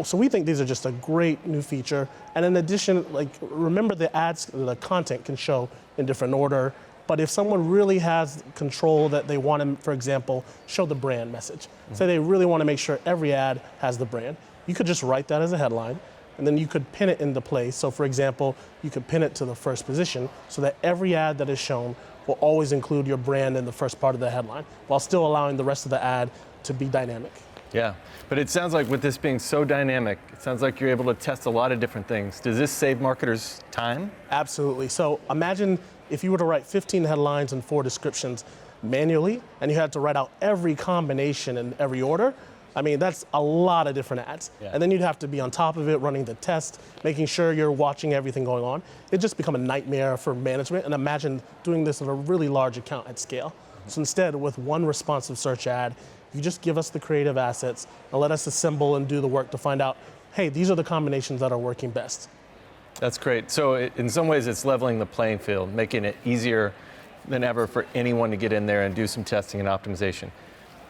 S17: So we think these are just a great new feature. And in addition, remember the ads, the content can show in different order. But if someone really has control that they want to, for example, show the brand message. Say they really want to make sure every ad has the brand. You could just write that as a headline, and then you could pin it into place. So for example, you could pin it to the first position so that every ad that is shown will always include your brand in the first part of the headline, while still allowing the rest of the ad to be dynamic.
S1: Yeah, but it sounds like with this being so dynamic, it sounds like you're able to test a lot of different things. Does this save marketers time?
S17: Absolutely. So imagine if you were to write 15 headlines and 4 descriptions, manually, and you had to write out every combination and every order, I mean, that's a lot of different ads.
S1: Yeah.
S17: And then you'd have to be on top of it, running the test, making sure you're watching everything going on. It just become a nightmare for management, and imagine doing this in a really large account at scale. So instead, with one responsive search ad, you just give us the creative assets and let us assemble and do the work to find out, hey, these are the combinations that are working best.
S1: That's great. So in some ways, it's leveling the playing field, making it easier than ever for anyone to get in there and do some testing and optimization.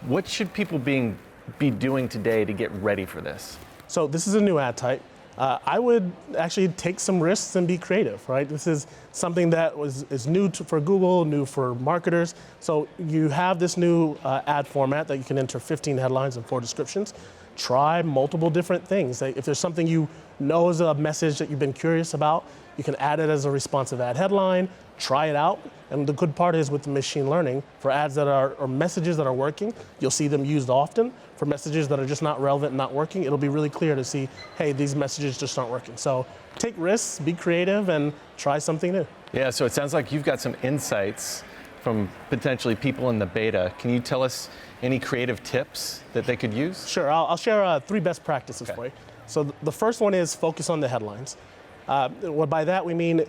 S1: What should people be doing today to get ready for this?
S17: So this is a new ad type. I would actually take some risks and be creative, right? This is something that is new for Google, new for marketers. So you have this new ad format that you can enter 15 headlines and 4 descriptions. Try multiple different things. If there's something you know is a message that you've been curious about, you can add it as a responsive ad headline, try it out. And the good part is with the machine learning, for ads that are, or messages that are working, you'll see them used often. For messages that are just not relevant and not working, it'll be really clear to see, hey, these messages just aren't working. So take risks, be creative, and try something new.
S1: Yeah, so it sounds like you've got some insights from potentially people in the beta. Can you tell us any creative tips that they could use?
S17: Sure, I'll share 3 best practices for you. So the first one is focus on the headlines. By that we mean,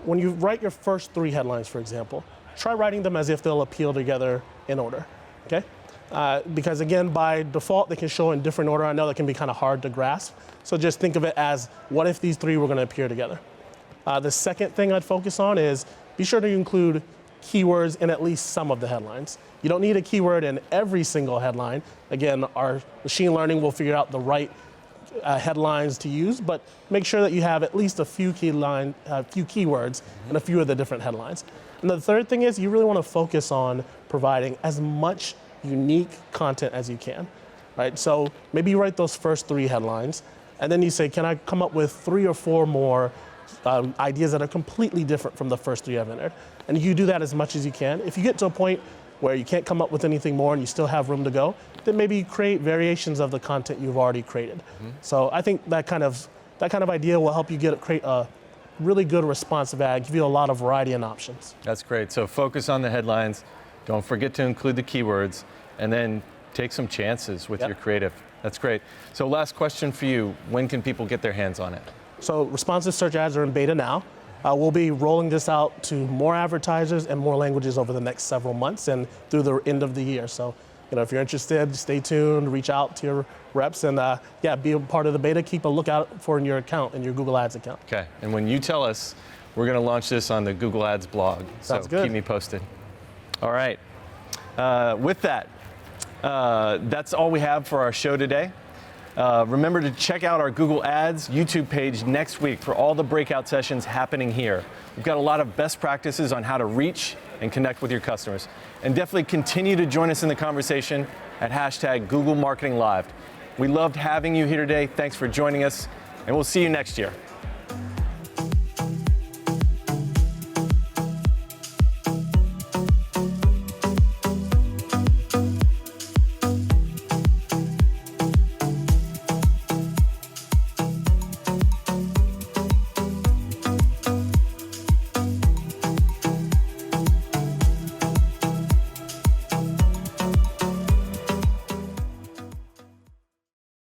S17: when you write your first 3 headlines, for example, try writing them as if they'll appeal together in order, okay? Because again, by default, they can show in different order. I know that can be kind of hard to grasp. So just think of it as, what if these 3 were going to appear together? The second thing I'd focus on is be sure to include keywords in at least some of the headlines. You don't need a keyword in every single headline. Again, our machine learning will figure out the right headlines to use, but make sure that you have at least a few keywords in a few of the different headlines. And the third thing is you really want to focus on providing as much unique content as you can, right? So maybe you write those first 3 headlines, and then you say, can I come up with 3 or 4 more ideas that are completely different from the first 3 I've entered? And you do that as much as you can. If you get to a point where you can't come up with anything more and you still have room to go, then maybe you create variations of the content you've already created. So I think that kind of idea will help you create a really good responsive ad, give you a lot of variety and options.
S1: That's great. So focus on the headlines. Don't forget to include the keywords, and then take some chances with your creative. That's great. So last question for you. When can people get their hands on it?
S17: So responsive search ads are in beta now. We'll be rolling this out to more advertisers and more languages over the next several months and through the end of the year. So, if you're interested, stay tuned, reach out to your reps, and be a part of the beta. Keep a lookout for in your account, in your Google Ads account.
S1: Okay, and when you tell us, we're going to launch this on the Google Ads blog.
S17: Sounds
S1: so
S17: good.
S1: Keep me posted. All right. With that, that's all we have for our show today. Remember to check out our Google Ads YouTube page next week for all the breakout sessions happening here. We've got a lot of best practices on how to reach and connect with your customers. And definitely continue to join us in the conversation at #Google Marketing Live. We loved having you here today. Thanks for joining us, and we'll see you next year.